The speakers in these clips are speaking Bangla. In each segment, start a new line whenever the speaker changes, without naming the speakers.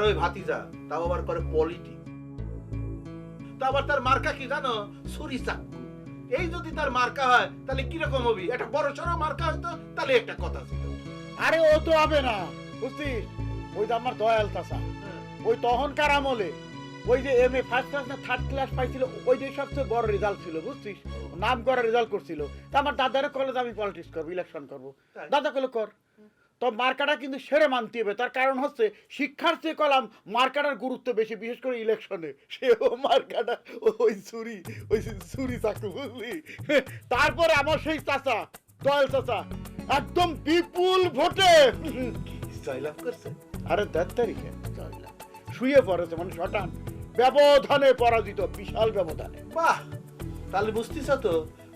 ওই ভাতিজা তাও আবার করে পলিটিক্স, তা আবার তার মার্কা কি জানো? ছুরি চাকু। এই যদি তার মার্কা হয় তাহলে কিরকম হবে? একটা বড় সড়ো মার্কা হয়তো তাহলে একটা কথা ছিল।
আরে ও তো হবে না, বুঝছিস? ওই যে আমার দয়াল চাচা, ওই তখনকার আমলে ওই যে এম এ ফার্স্ট ক্লাস না থার্ড ক্লাস পাইছিল, ওই যে সবচেয়ে বড় রেজাল্ট ছিল, বুঝছিস? নাম করা রেজাল্ট করছিল। তা আমার দাদারে কলেজ আমি পলিটিক্স করবো, ইলেকশন করবো। দাদা কলে কর, তো মার্কাটা কিন্তু সেরে মানতে হবে। তার কারণ হচ্ছে শিক্ষার চেয়ে কলাম মার্কাটার গুরুত্ব বেশি, বিশেষ করে ইলেকশনে। সেও মার্কাটা ওই ছুরি চাকু, বুঝলি? তারপরে আমার সেই চাচা, দয়াল চাচা, একদম বিপুল ভোটে
জয়লাভ করছে।
আরে 10 তারিখে জয়লাভ, শুয়ে পড়েছে, মানে শটান ব্যবধানে পরাজিত, বিশাল ব্যবধানে।
বাহ, তাহলে বুঝতেছ তো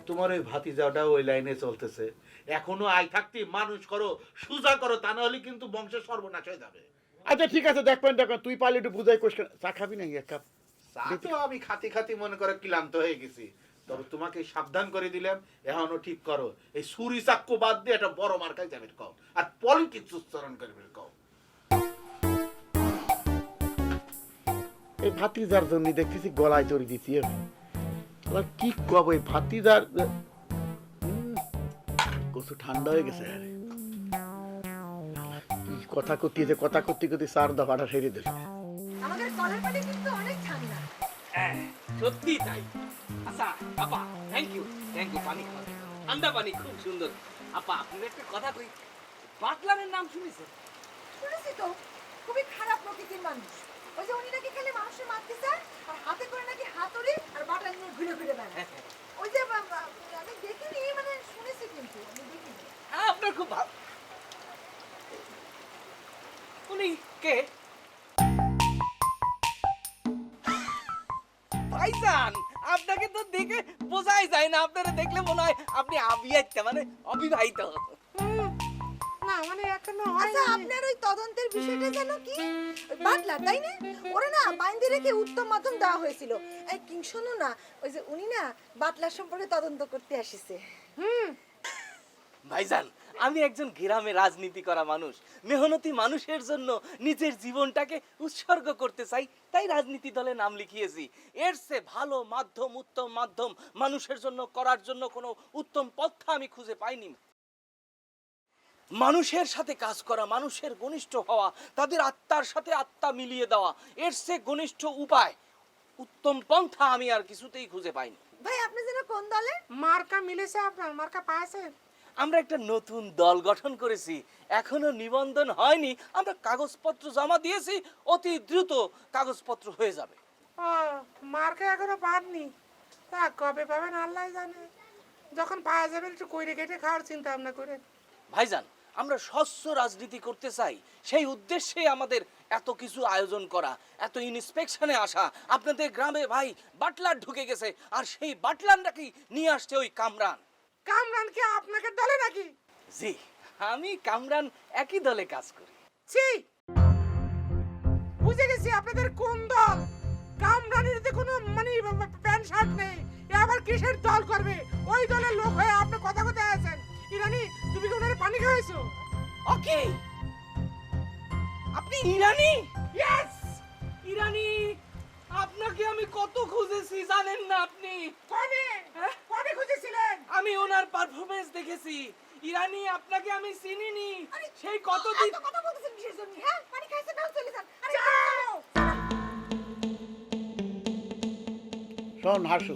তোমার ওই ভাতিজাটা ওই লাইনে চলতেছে। এখনো আই থাকতে মানুষ করো, সুজা করো, তা না হলে কিন্তু বংশের সর্বনাশ হয়ে যাবে।
আচ্ছা ঠিক আছে, দেখবেন তুই পারলে একটু বুঝাই কোশ্চেন। চা খাবি নাকি এক কাপ?
চা তো আমি খাতি খাতি মনে করে ক্লান্ত হয়ে গেছি, তবে তোমাকে সাবধান করে দিলাম, এখনো ঠিক করো, এই ছুরি চাক্কু বাদ দিয়ে একটা বড় মার্কায় যাবে কও, আর পলিটিক্স উচ্চারণ করবে কও।
এই ভাতিজার জন্য দেখতেছি গলায় চড়ি দিছি আমি। আবার কি কব, এই ভাতিজার কচু ঠান্ডা হয়ে গেছে। আরে কি কথা করতে করতে চার দফাটা সেরে দিল।
আমাদের কলের পানি কিন্তু অনেক ঠান্ডা।
সত্যি তাই। আচ্ছা আপা, থ্যাংক ইউ পানি খাওয়া ঠান্ডা পানি খুব সুন্দর। আপা আপনার একটা কথা কই, বাটলারের নাম শুনেছেন?
শুনেছি তো, খুবই খারাপ প্রকৃতির মানুষ। ওই যে উনি নাকি খালি মানুষের মারতে চায়, আর হাতে করে নাকি হাতুড়ি আর বাটার নিয়ে ঘুরে ঘুরে বেড়ায়। ওই যে আমি দেখিনি, মানে শুনেছি, কিন্তু আমি দেখিনি।
হ্যাঁ, আপনার খুব ভালো। উনি কে? ভাইজান, আপনাকে তো দেখে বোঝাই যায় না। আপনারা দেখলে মনে হয় আপনি মানে অবিবাহিত।
না মানে এখনো হয়নি। আচ্ছা, আপনার ওই তদন্তের বিষয়টা জানো কি? বাটলা তাই না? ওরে না বাইন্দে রেখে উত্তম মাধ্যম দেওয়া হয়েছিল। এই কিং শোনো না, ওই যে উনি না বাটলার সম্পর্কে তদন্ত করতে আসিছে।
ভাইজান, আমি একজন গ্রামে রাজনীতি করা মানুষ, মেহনতি মানুষের জন্য নিজের জীবনটাকে উৎসর্গ করতে চাই, তাই রাজনীতি দলে নাম লিখিয়েছি। এর চেয়ে ভালো মাধ্যম, উত্তম মাধ্যম মানুষের জন্য করার জন্য কোনো উত্তম পন্থা আমি খুঁজে পাইনি। মানুষের সাথে কাজ করা, মানুষের ঘনিষ্ঠ হওয়া, তাদের আত্মার সাথে আত্মা মিলিয়ে দেওয়া, এর চেয়ে ঘনিষ্ঠ উপায়, উত্তম পন্থা আমি আর কিছুতেই খুঁজে পাইনি।
ভাই আপনি যেন কোন দলে?
মার্কা মিলেছে আপনার? মার্কা পাইছেন?
আমরা একটা নতুন দল গঠন করেছি, এখনো নিবন্ধন হয়নি। আমরা কাগজপত্র জমা দিয়েছি, অতি দ্রুত কাগজপত্র হয়ে যাবে।
ও, মার্কা এখনো পাননি? তা কবে পাবেন আল্লাহ জানে। যখন পাওয়া যাবে একটু কইরে কেটে খাওয়ার চিন্তা ভাবনা করে।
ভাইজান, আমরা স্বচ্ছ রাজনীতি করতে চাই, সেই উদ্দেশ্যেই আমাদের এত কিছু আয়োজন করা, এত ইন্সপেকশনে আসা। আপনাদের গ্রামে ভাই বাটলার ঢুকে গেছে, আর সেই বাটলার নাকি নিয়ে আসছে ওই কামরান।
কামরান কি আপনাকে দলে নাকি?
জি, আমি কামরান একই দলে কাজ করি।
ছি, বুঝে গেছি আপনাদের কোন দল। কামরানের তো কোনো মানে প্যান্ট শার্ট নেই, এ আবার কিসের দল করবে? ওই দলের লোক হয়ে আপনি কথা কোথায় আছেন? ইরানি, তুমি কি ওনারে পানি খাওয়াইছো?
ওকে, আপনি ইরানি?
ইয়েস।
ইরানি, আপনাকে আমি কত খুঁজেছি জানেন না আপনি?
কোনে কোনে খুঁজেছিলেন?
আমি ওনার পারফরম্যান্স দেখেছি। ইরানি, আপনাকে আমি চিনিনি। সেই কতদিন
এত কথা বলতেছেন কিসের জন্য? হ্যাঁ, পানি খাইছেন না, চলে যান। আরে
যাও।
শোন হাসু,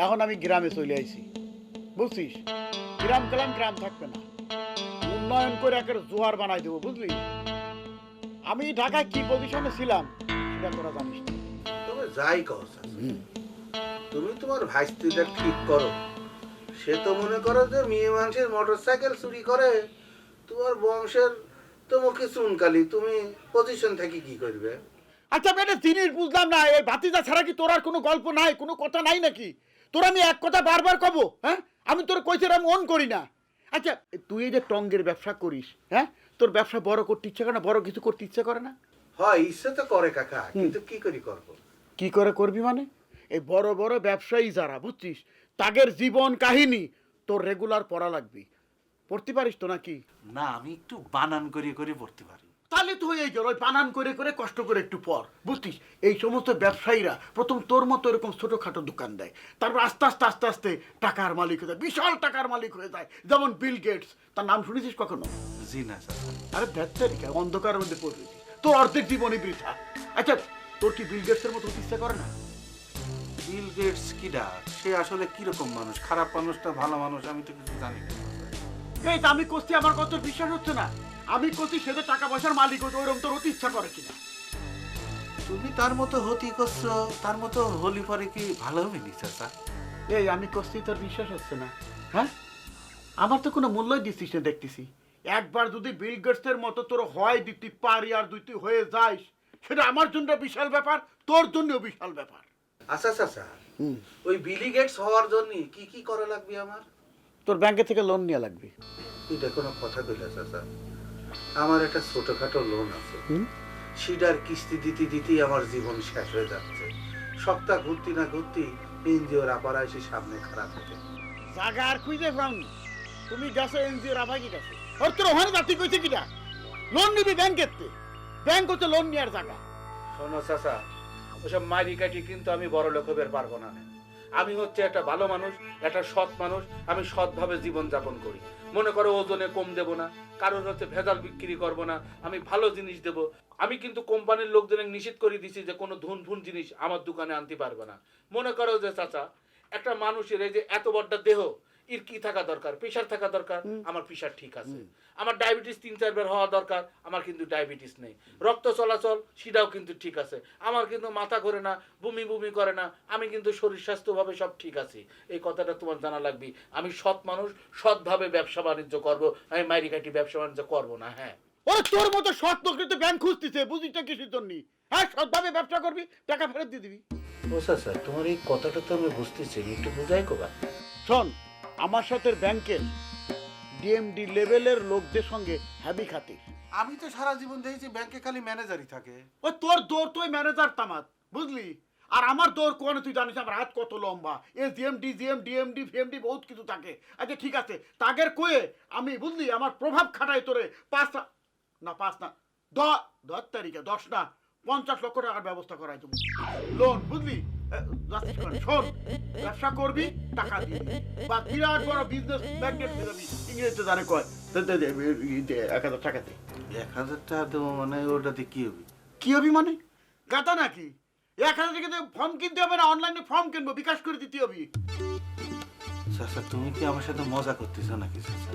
এখন আমি গ্রামে চলে আইছি, বুঝছিস? গ্রাম গেলাম, গ্রাম থাকবে না, উন্নয়ন করে একের জোয়ার বানাই দেবো, বুঝলি? আমি ঢাকায় কি পজিশনে ছিলাম সেটা তোরা জানিস না।
তবে যাই কও চাচা, তুমি তোমার ভাইস্ত্রীদের ঠিক করো। সে তো মনে করো যে মেয়ে মানুষের মোটরসাইকেল চুরি করে, তোমার বংশের তো মুখে চুনকালি, তুমি পজিশন থেকে কি করবে?
আচ্ছা আমি একটা জিনিস বুঝলাম না, এই ভাতিজা ছাড়া কি তোর আর কোনো গল্প নাই, কোনো কথা নাই নাকি? তোর আমি এক কথা বারবার কব, হ্যাঁ? আমি তোর কইছি আমি অন করি না। আচ্ছা তুই এই যে টঙ্গের ব্যবসা করিস, হ্যাঁ, তোর ব্যবসা বড় করতে ইচ্ছা করে না? বড় কিছু করতে ইচ্ছা করে না?
হয়, ইচ্ছে তো করে কাকা, কিন্তু কি করি করব?
কি করে করবি মানে? এই বড় বড় ব্যবসায়ী যারা, বুঝছিস, তাদের জীবন কাহিনী তোর রেগুলার পড়া লাগবে। পড়তে পারিস তো নাকি?
না, আমি একটু বানান করে করে পড়তে পারি।
তা তাহলে তো হয়ে গেল, ওই বানান করে করে কষ্ট করে একটু পর, বুঝছিস? এই সমস্ত ব্যবসায়ীরা প্রথম তোর মতো এরকম ছোটখাটো দোকান দেয়, তারপর আস্তে আস্তে আস্তে আস্তে টাকার মালিক হয়ে যায়, বিশাল টাকার মালিক হয়ে যায়, যেমন বিল গেটস। তার নাম শুনেছিস কখনো?
জি না চাচা।
আরে ভ্যাচারিকা, অন্ধকারের মধ্যে পড়েছিস, তোর অর্ধেক জীবনই বৃথা। আচ্ছা, তোর কি বিল গেটসের মতো হতে ইচ্ছা করে না?
বিল গেটস কিডা? সে আসলে কিরকম মানুষ? খারাপ মানুষটা ভালো মানুষ আমি তো কিছু জানি না।
এই তো আমি করছি, আমার কত বিশ্বাস হচ্ছে না। আমি করছি সে তো টাকা পয়সার মালিক হতো, ওরকম তোর হতে ইচ্ছা করে কিনা?
তুমি তার মতো হতি করছো, তার মতো হলি পরে কি ভালো হবে নি চাচা?
এই আমি করছি, তোর বিশ্বাস হচ্ছে না? হ্যাঁ, আমার তো কোনো মূল্যই দিচ্ছিস না দেখতেছি। একবার যদি বিল গেটসের মতো তোর হয় দিতে পারি আর দুই তুই হয়ে যাস, সেটা আমার জন্য বিশাল ব্যাপার, তোর জন্যও বিশাল ব্যাপার।
আচ্ছা চাচা, ওই বিলি গেটস হওয়ার জন্য কি কি করা লাগবে আমার?
তোর ব্যাংকে থেকে লোন নেওয়া লাগবে।
এটা কোনো কথা কইলা চাচা? আমার একটা ছোটখাটো লোন আছে, সেটার কিস্তি দিতে দিতেই আমার জীবন শেষ হয়ে যাচ্ছে। সপ্তাহ ঘুরতি না ঘুরতি এনজিওর আপারা এসে সামনে খারাপ থাকে।
জায়গা আর খুঁজে পাওনি, তুমি গেছো এনজিওর আবাকি কাছে, ওর তোর ওখানে জাতি কইছে কিনা লোন নিবি ব্যাংকের? ব্যাংক হচ্ছে লোন নেওয়ার জায়গা।
শোনো চাচা, ওসব মারি কাটি কিন্তু আমি বড় লোক হবার পারবো না। আমি হচ্ছে একটা ভালো মানুষ, একটা সৎ মানুষ, আমি সৎভাবে জীবন যাপন করি। মনে করো ওজনে কম দেব না, কারোর হচ্ছে ভেজাল বিক্রি করব না, আমি ভালো জিনিস দেব। আমি কিন্তু কোম্পানির লোকদের নিষেধ করে দিছি যে কোনো ধুন ফুন জিনিস আমার দোকানে আনতে পারবে না। মনে করো যে চাচা, একটা মানুষের এই যে এত বড় দেহ, এর কি থাকা দরকার? প্রেশার থাকা দরকার, আমার প্রেশার ঠিক আছে। আমার ডায়াবেটিস ৩-৪ বার হওয়া দরকার, আমার কিন্তু ডায়াবেটিস নেই। রক্ত চলাচল সেটাও কিন্তু ঠিক আছে, আমার কিন্তু মাথা ঘোরে না, বমি বমি করে না, আমি কিন্তু শরীর স্বাস্থ্যভাবে সব ঠিক আছে। এই কথাটা তোমার জানা লাগবে। আমি সৎ মানুষ, সৎভাবে ব্যবসা বাণিজ্য করব, আমি মাইরি কাটি ব্যবসা বাণিজ্য করবো না। হ্যাঁ,
ওরে তোর মতো সৎ লোককে তো ব্যাংক খুঁজতেছে, বুঝিটা কিসের জন্য? হ্যাঁ, সৎভাবে ব্যবসা করবি, টাকা ফেরত দিয়ে দিবি।
ও চাচা, তোমার এই কথাটা তো আমি বুঝতেছি, একটু বুঝাই কোবা।
শোন, আমার সাথে ব্যাংকের ডিএমডি লেভেলের লোকদের সঙ্গে হ্যাবি খাতির।
আমি তো সারা জীবন দেখেছি ব্যাংকে খালি ম্যানেজারই থাকে।
ওই তোর দৌড় তুই ম্যানেজার তামাত, বুঝলি? আর আমার দৌড় কোন তুই জানিস আমার হাত কত লম্বা, এ জিএমডি জিএম ডিএমডি ফিএমডি বহুত কিছু থাকে। আচ্ছা ঠিক আছে, তাগের কয়ে আমি বুঝলি আমার প্রভাব খাটাই তোরে 5 না 10 তারিখে 10 না 50 লক্ষ টাকার ব্যবস্থা করাই দেবো লোন, বুঝলি? শোন, ব্যবসা করবি, টাকা দিবি, বা বিরাট বড় বিজনেস ম্যাগনেট হয়ে যাবি, ইংরেজিতে জানে কয় 1000 টাকা দে।
1000 টাকা দেবো মানে ওটাতে কি হবে?
কি হবি মানে গাতা নাকি? 1000 টাকা ফর্ম কিনতে হবে না, অনলাইনে ফর্ম কিনবো, বিকাশ করে দিতে হবে।
চাচা, তুমি কি আমার সাথে মজা করতেছো নাকি চাচা?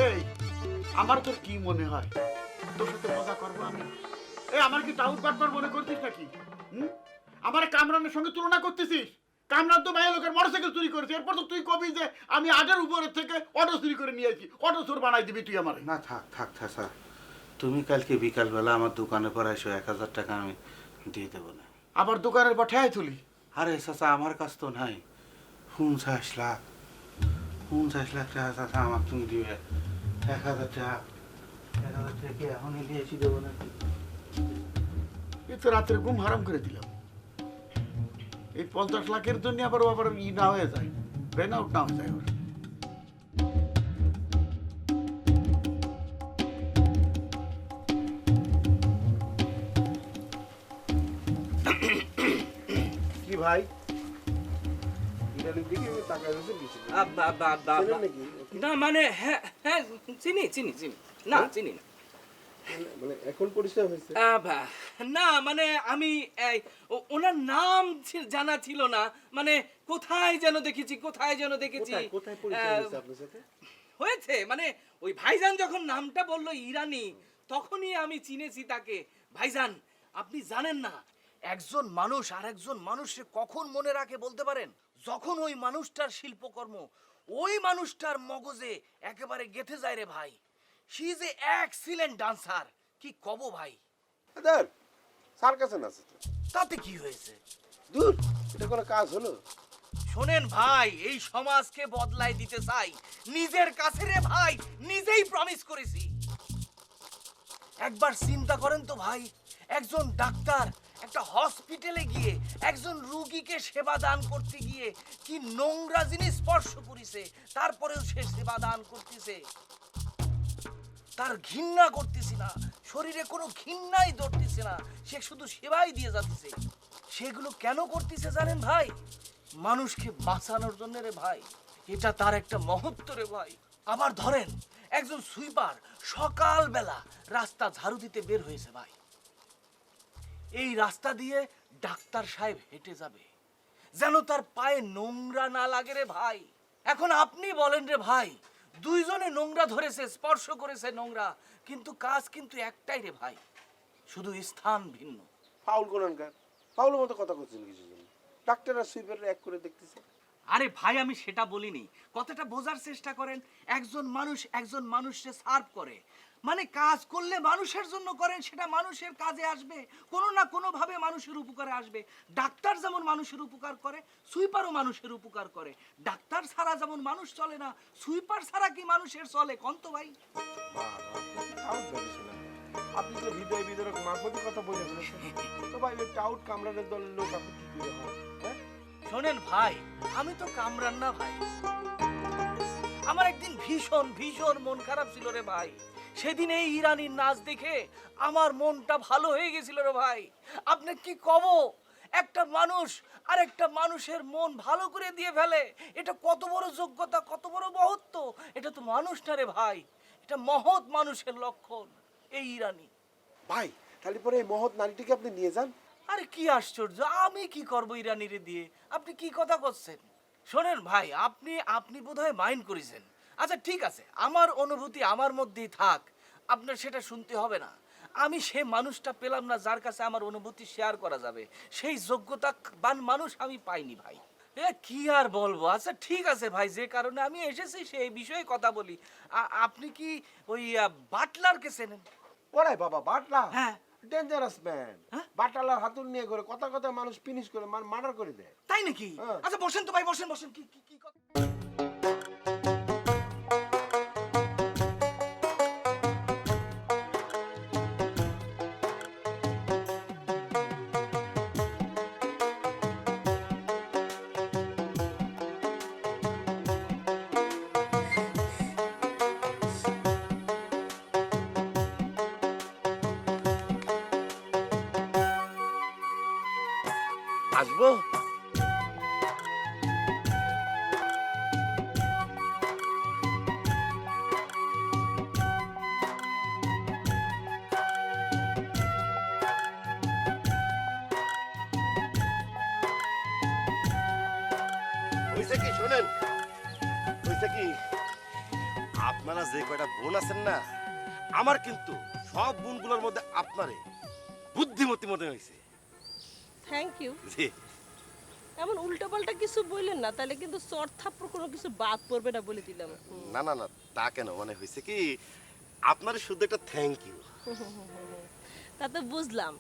এই আমার তোর কি মনে হয় তোর সাথে মজা করবো আমি? এই আমার কি টাউট বাটবার মনে করছিস নাকি? আমার কামরানের সঙ্গে তুলনা করতেছিস? কামরান তো মায়ের লোকের মোটরসাইকেল চুরি করেছে, এরপর তো তুই কবি যে আমি আগের উপরের থেকে অটো চুরি করে নিয়েছি, অটো চোর বানাই দিবি তুই আমার?
না থাক থাক চাচা, তুমি কালকে বিকালবেলা আমার দোকানে পর এসো, 1000 টাকা আমি দিয়ে দেবো না।
আবার দোকানের পাঠায় তুলি?
আরে চাচা, আমার কাছ তো নাই। 50 লাখ টাকা চাচা আমার তুমি দিবে। 1000 টাকা কি এখনই দিয়েছি দেবো নাকি?
এই তো রাত্রে ঘুম হারাম করে দিলাম। এই 50 লাখের জন্য আবার না হয়ে যায়, ব্রেন আউট না হয়ে যায় ওর। কি ভাই,
না মানে হ্যাঁ হ্যাঁ চিনি চিনি চিনি না চিনি না
মানে এখন পরিচয় হয়েছে?
না মানে আমি ওনার নাম জানা ছিল না, মানে কোথায় যেন দেখেছি
কোথায় পরিচয় হয়েছে আপনার সাথে?
হয়েছে মানে ওই ভাইজান যখন নামটা বললো ইরানি, তখনই আমি চিনেছি তাকে। ভাইজান, আপনি জানেন না একজন মানুষ আর একজন মানুষকে কখন মনে রাখে বলতে পারেন? যখন ওই মানুষটার শিল্পকর্ম ওই মানুষটার মগজে একেবারে গেঁথে যায় রে ভাই। She is a excellent dancer. কি কব ভাই?
দেখ, স্যার কাছে আছে তো,
তাতে কি হয়েছে?
দূর, এটা কোনো কাজ হলো?
শোনেন ভাই, এই সমাজকে বদলাই দিতে চাই নিজের কাছে রে ভাই, নিজেই প্রমিস করেছি। একবার চিন্তা করেন তো ভাই, একজন ডাক্তার একটা হসপিটালে গিয়ে একজন রোগীকে সেবা দান করতে গিয়ে কি নোংরা জিনিস স্পর্শ করেছে, তারপরেও সে সেবা দান করতেছে। তার ঘৃণা করতেছি না, শরীরে কোনো ঘৃণাই ধরতেছে না, সে শুধু সেবাই দিয়ে যাচ্ছে। সেগুলো কেন করতেছে জানেন ভাই? মানুষকে বাঁচানোর জন্য রে ভাই, এটা তার একটা মহত্ব রে ভাই। আবার ধরেন একজন সুইপার সকালবেলা রাস্তা ঝাড়ু দিতে বের হয়েছে ভাই, এই রাস্তা দিয়ে ডাক্তার সাহেব হেঁটে যাবে যেন তার পায়ে নোংরা না লাগে রে ভাই। এখন আপনি বলেন রে ভাই, দুইজনে নোংরা ধরেছে, স্পর্শ করেছে নোংরা, কিন্তু কাজ কিন্তু একটাই রে ভাই, শুধু স্থান ভিন্ন।
ফাউল কোনকার ফাউলের মতো কথা করছেন কিছু জন্য। ডাক্তার আর সুইপার এক করে দেখতেছে।
আরে ভাই আমি সেটা বলিনি, কথাটা বোঝার চেষ্টা করেন। একজন মানুষকে সার্ভ করে, মানে কাজ করলে মানুষের জন্য করেন, সেটা মানুষের কাজে আসবে, কোনো না কোনো ভাবে মানুষের উপকারে আসবে। ডাক্তার যেমন মানুষের উপকার করে, সুইপারও মানুষের উপকার করে। ডাক্তার ছাড়া যেমন মানুষ চলে না, সুইপার ছাড়া কি মানুষের চলে কোন তো ভাই?
টাউট ভেবেছিলাম আপনি তো হৃদয় বিদরক মারফতি কথা বলে ফেলেছেন। তো ভাই ওই টাউট কামরানের দলের লোক আপনি কি করে হয়? হ্যাঁ
শোনেন ভাই, আমি তো কামরান না ভাই। আমার একদিন ভীষণ ভীষণ মন খারাপ ছিল রে ভাই। সেদিন এই ইরানির নাচ দেখে আমার মনটা ভালো হয়ে গেছিল রে ভাই। আপনি কি কব, একটা মানুষ আর একটা মানুষের মন ভালো করে দিয়ে ফেলে, এটা কত বড় যোগ্যতা, কত বড় মহত্ব। এটা তো মানুষ না রে ভাই, এটা মহৎ মানুষের লক্ষণ এই ইরানি।
ভাই তাহলে পরে এই মহৎ নারীটিকে আপনি নিয়ে যান।
আরে কি আশ্চর্য, আমি কি করব ইরানিরে দিয়ে? আপনি কি কথা করছেন? শোনেন ভাই, আপনি বোধহয় মাইন্ড করেছেন। আচ্ছা ঠিক আছে, আমার অনুভূতি আমার মধ্যেই থাক, আপনার সেটা শুনতে হবে না। আমি সে মানুষটা পেলাম না যার কাছে আমার অনুভূতি শেয়ার করা যাবে, সেই যোগ্যতাবান মানুষ আমি পাইনি ভাই। কি আর বলবো। আচ্ছা ঠিক আছে ভাই, যে কারণে আমি এসেছি সেই বিষয়ে কথা বলি। আপনি কি ওই বাটলারকে চেনেন?
ওরে বাবা বাটলা,
হ্যাঁ।
Dangerous man.
হ্যাঁ?
বাটালার হাতুর নিয়ে করে কথা কথা মানুষ ফিনিশ করে মার্ডার করে দেয়।
তাই নাকি?
হ্যাঁ।
আচ্ছা বসেন তো ভাই, বসেন বসেন। কি কি কি কথা?
আসবো?
হইছে কি শোনেন, হইছে কি আপনারা যে কয়টা বোন আছেন না, আমার কিন্তু সব বোনগুলোর মধ্যে আপনারে বুদ্ধিমতী মনে হয়েছে।
Thank you.
জি
এমন উল্টাপাল্টা কিছু বললেন না, তাহলে কিন্তু চট থাপ্পড় কোনো কিছু বাদ পড়বে না বলে দিলাম।
না না না, তা কেন, মানে হয়েছে কি আপনারে শুধু একটা থ্যাংক ইউ।
তা তো বুঝলাম,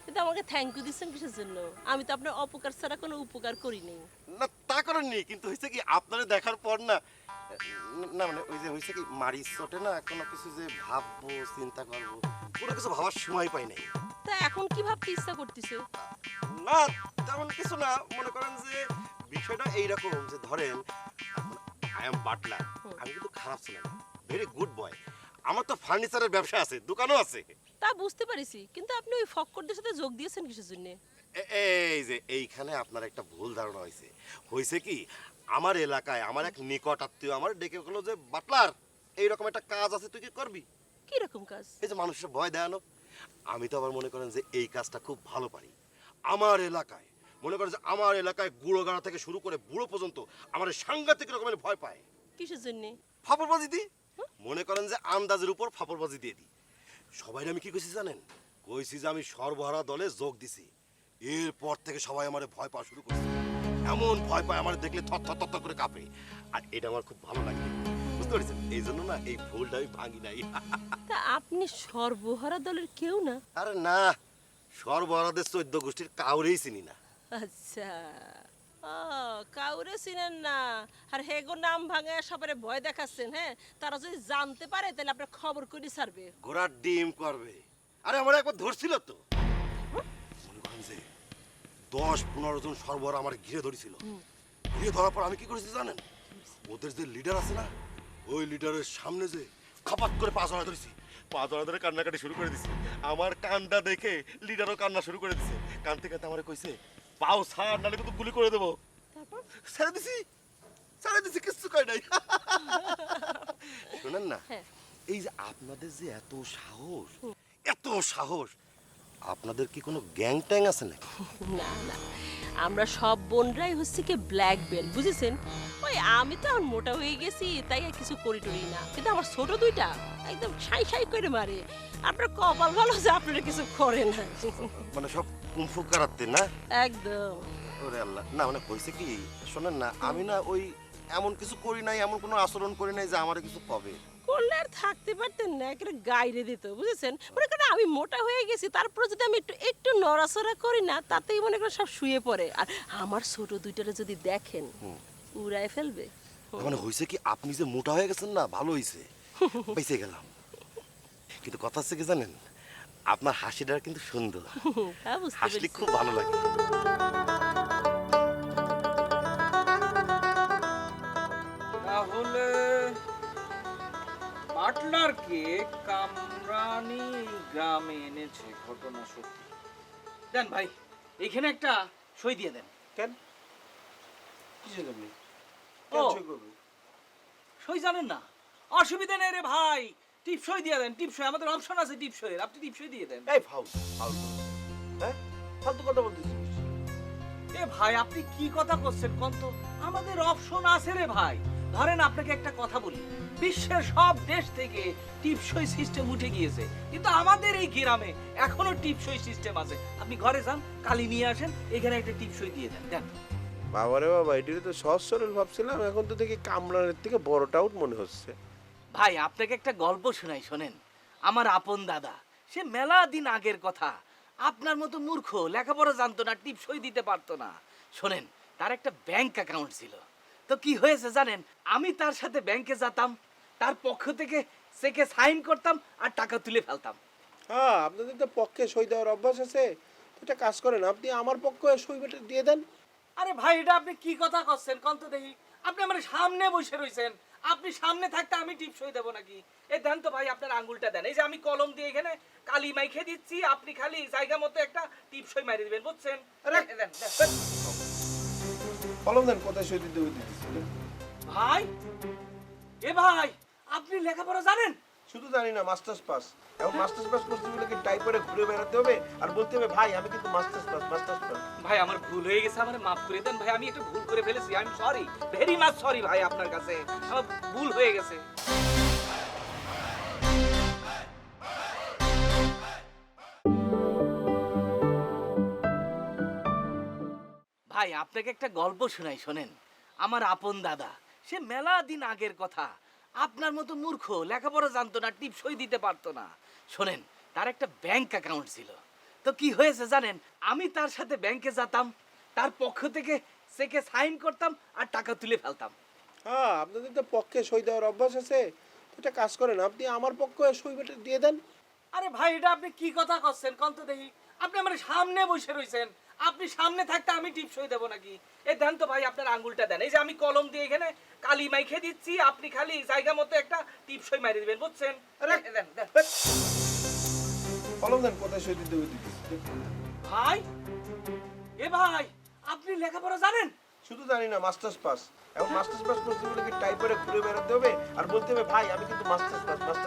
কিন্তু আমাকে থ্যাংক ইউ দিচ্ছেন কিসের জন্য? আমি তো আপনার অপকার ছাড়া কোনো উপকার করিনি।
না তা করেননি, কিন্তু হয়েছে কি আপনারে দেখার পর না, না মানে ওই যে হয়েছে কি মারি চটে না, কোনো কিছু যে ভাববো চিন্তা করবো, কোনো কিছু ভাবার সময় পাই নাই।
তা এখন কি ভাবতে ইচ্ছা করতেছে?
না তেমন কিছু না, মনে করেন যে বিষয়টা এইরকম যে ধরেন আই এম বাটলার, আমি কিন্তু খারাপ ছিলাম, ভেরি গুড বয়। আমার তো ফার্নিচারের ব্যবসা আছে, দোকানও আছে।
তা বুঝতে পারিছি, কিন্তু আপনি ওই ফক্করদের সাথে যোগ দিয়েছেন কিসের জন্য?
এই যে এইখানে আপনার একটা ভুল ধারণা হয়েছে। হয়েছে কি আমার এলাকায় আমার এক নিকট আত্মীয় আমার ডেকে বললো যে বাটলার এইরকম একটা কাজ আছে, তুই কি করবি?
কি রকম কাজ?
এই যে মানুষের ভয় দেয়ানো। আমি তো আবার মনে করেন যে এই কাজটা খুব ভালো পারি। আমার এলাকায় মনে করেন যে আমার এলাকায় গুঁড়োগাড়া থেকে শুরু করে বুড়ো পর্যন্ত আমার সাংঘাতিক রকমের ভয় পায়।
কিসের জন্য?
ফাপড়বাজি দিই, মনে করেন যে আন্দাজের উপর ফাপড়বাজি দিয়ে দিই। সবাই আমি কি কইছি জানেন? কইছি যে আমি সর্বহারা দলে যোগ দিছি। এরপর থেকে সবাই আমার ভয় পাওয়া শুরু করছে, এমন ভয় পায় আমার দেখলে থর থর থর করে কাঁপে। আর এটা আমার খুব ভালো লাগে, বুঝতে পারছেন? এই জন্য না এই ভুলটা আমি ভাঙি নাই।
তা আপনি সর্বহারা দলের কেউ না?
আরে না, সর্বহারাদের 14 গোষ্ঠীর কাউরেই চিনি না।
আচ্ছা, ও কাউরে চিনেন না, আর হেগো নাম ভাঙে সবারে ভয় দেখাচ্ছেন। হ্যাঁ, তারা যদি জানতে পারে তাহলে আপনার খবর করে ছাড়বে।
ঘোড়ার ডিম করবে। আরে আমার একবার ধরছিল তো, মনে করেন যে 10-15 জন সর্বহারা আমার ঘিরে ধরেছিল। ঘিরে ধরার পর আমি কি করেছি জানেন? ওদের যে লিডার আছে না, ওই লিডারের সামনে যে খাপাত করে পা জড়া ধরেছি, পা ধরা ধরে কান্নাকাটি শুরু করে দিছে। আমার কান্না দেখে লিডারও কান্না শুরু করে দিছে। কানতে কানতে আমারে কইছে পাও ছাড় নালে কিন্তু গুলি করে দেবো। ছেড়ে দিছি কিচ্ছু কয় নাই। শোনেন না,
হ্যাঁ।
এই যে আপনাদের যে এত সাহস, আপনাদের কি কোনো গ্যাং ট্যাং আছে নাকি?
না না, আমরা সব বোনরাই হচ্ছে কি ব্ল্যাক বেল্ট, বুঝেছেন? ওই আমি তো আর মোটা হয়ে গেছি তাই আর কিছু করি টরি না, কিন্তু আমার ছোট দুইটা একদম সাই সাই করে মারে। আপনার কপাল ভালো যে আপনারা কিছু করে না।
মানে সব কুমফু কারাতে না?
একদম।
ওরে আল্লাহ, না মানে হয়েছে কি, শোনেন না, আমি না ওই এমন কিছু করি নাই, এমন কোনো আচরণ করি নাই যে আমার কিছু পাবে।
করলে আর থাকতে পারতেন না, একেবারে গাইরে দিত, বুঝেছেন? মনে করেন আমি মোটা হয়ে গেছি, তারপরে যদি আমি একটু একটু নড়াচড়া করি না, তাতেই মনে করেন সব শুয়ে পড়ে। আর আমার ছোট দুইটারে যদি দেখেন, উড়ায় ফেলবে।
মানে হয়েছে কি, আপনি যে মোটা হয়ে গেছেন না, ভালো হয়েছে, বেঁচে গেলাম। কিন্তু কথা হচ্ছে কি জানেন, আপনার হাসিটা কিন্তু সুন্দর,
তা বুঝতে
হাসলে
পেরেছি।
খুব ভালো লাগে।
তাহলে বাটলারকে কামরানি গ্রামে এনেছে, ঘটনা সত্যি। দেন ভাই, এখানে একটা সই দিয়ে দেন।
কেন কিসে করবি?
ও,
কেন সই করবি?
সই জানেন না? অসুবিধা নেই রে ভাই, টিপ সই দিয়ে দেন। টিপ সই আমাদের অপশন আছে, টিপ সইয়ের। আপনি টিপ সই দিয়ে দেন।
এই ফালতু হ্যাঁ, ফালতু কথা বলতেছিস।
এ ভাই, আপনি কি কথা করছেন কোন তো? আমাদের অপশন আছে রে ভাই। ধরেন আপনাকে একটা কথা বলি, বিশ্বের সব দেশ থেকে টিপসই সিস্টেম উঠে গিয়েছে, কিন্তু আমাদের এই গ্রামে এখনো টিপসই সিস্টেম আছে। আপনি ঘরে যান, কালি নিয়ে আসেন, এখানে একটা টিপসই দিয়ে দেন। দেন
বাবারে বাবা, এটির তো সহজ সরল ভাবছিলাম, এখন তো দেখি কামরানের থেকে বড় টাউট মনে হচ্ছে।
ভাই, আপনাকে একটা গল্প শোনাই, শোনেন। আমার আপন দাদা, সে মেলা দিন আগের কথা, আপনার মতো মূর্খ, লেখাপড়া জানতো না, টিপসই দিতে পারতো না। শোনেন, তার একটা ব্যাংক অ্যাকাউন্ট ছিল। তো কি হয়েছে জানেন, আমি তার সাথে ব্যাংকে যেতাম, তার পক্ষ থেকে চেকে সাইন করতাম আর টাকা তুলে ফেলতাম।
হ্যাঁ, আপনাদের তো পক্ষে সই দেওয়ার অভ্যাস আছে, তো একটা কাজ করেন, আপনি আমার পক্ষে সই বেটে দিয়ে দেন।
আরে ভাই, এটা আপনি কি কথা করছেন কোন তো দেখি? আপনি আমার সামনে বসে রইছেন, আপনি সামনে থাকতে আমি টিপসই দেবো নাকি? এই দেন তো ভাই, আপনার আঙ্গুলটা দেন। এই যে আমি কলম দিয়ে এখানে কালি মাইখে দিচ্ছি, আপনি খালি জায়গা মতো একটা টিপসই মারি দিবেন, বুঝছেন? দেন, দেন, দেন।
কলম দেন, কোথায় সই দিতে হবে দিতেছি।
ভাই, এ ভাই, আপনি লেখাপড়া জানেন?
শুধু জানি না মাস্টার্স পাস, এখন মাস্টার্স পাস করতে বলে কি টাইপরে ঘুরে বেড়াতে হবে আর বলতে হবে ভাই আমি কিন্তু মাস্টার্স পাস।
ভাই, আমার ভুল হয়ে গেছে, আমার মাফ করে দেন ভাই। আমি একটু ভুল করে ফেলেছি, আমি সরি, ভেরি মাচ সরি ভাই আপনার কাছে, আমার ভুল হয়ে গেছে। ভাই, আপনাকে একটা গল্প শোনাই, শোনেন। আমার আপন দাদা, সে মেলা দিন আগের কথা, আপনার মতো মূর্খ, লেখাপড়া জানতো না, টিপসই দিতে পারতো না। শোনেন, তার একটা ব্যাংক অ্যাকাউন্ট ছিল। তো কি হয়েছে জানেন, আমি তার সাথে ব্যাংকে যেতাম, তার পক্ষ থেকে চেকে সাইন করতাম আর টাকা তুলে ফেলতাম।
হ্যাঁ, আপনাদের তো পক্ষে সই দেওয়ার অভ্যাস আছে, তো একটা কাজ করেন, আপনি আমার পক্ষে সই বেটে দিয়ে দেন।
আরে ভাই, এটা আপনি কি কথা করছেন কোন তো দেখি? আপনি আমার সামনে বসে রইছেন, আপনি সামনে থাকতে আমি টিপসই দেবো নাকি? এই দেন তো ভাই, আপনার আঙ্গুলটা দেন। এই যে আমি কলম দিয়ে এখানে কালি মাইখে দিচ্ছি, আপনি খালি জায়গা মতো একটা টিপসই মারি দিবেন, বুঝছেন? দেন, দেন।
কলম দেন, কোথায় সই দিতে হবে দিতেছি।
ভাই, এ ভাই, আপনি লেখাপড়া জানেন?
শুধু জানি না মাস্টার্স পাস, এখন মাস্টার্স পাস করতে বলে কি টাইপরে ঘুরে বেড়াতে হবে আর বলতে হবে ভাই আমি কিন্তু মাস্টার্স পাস।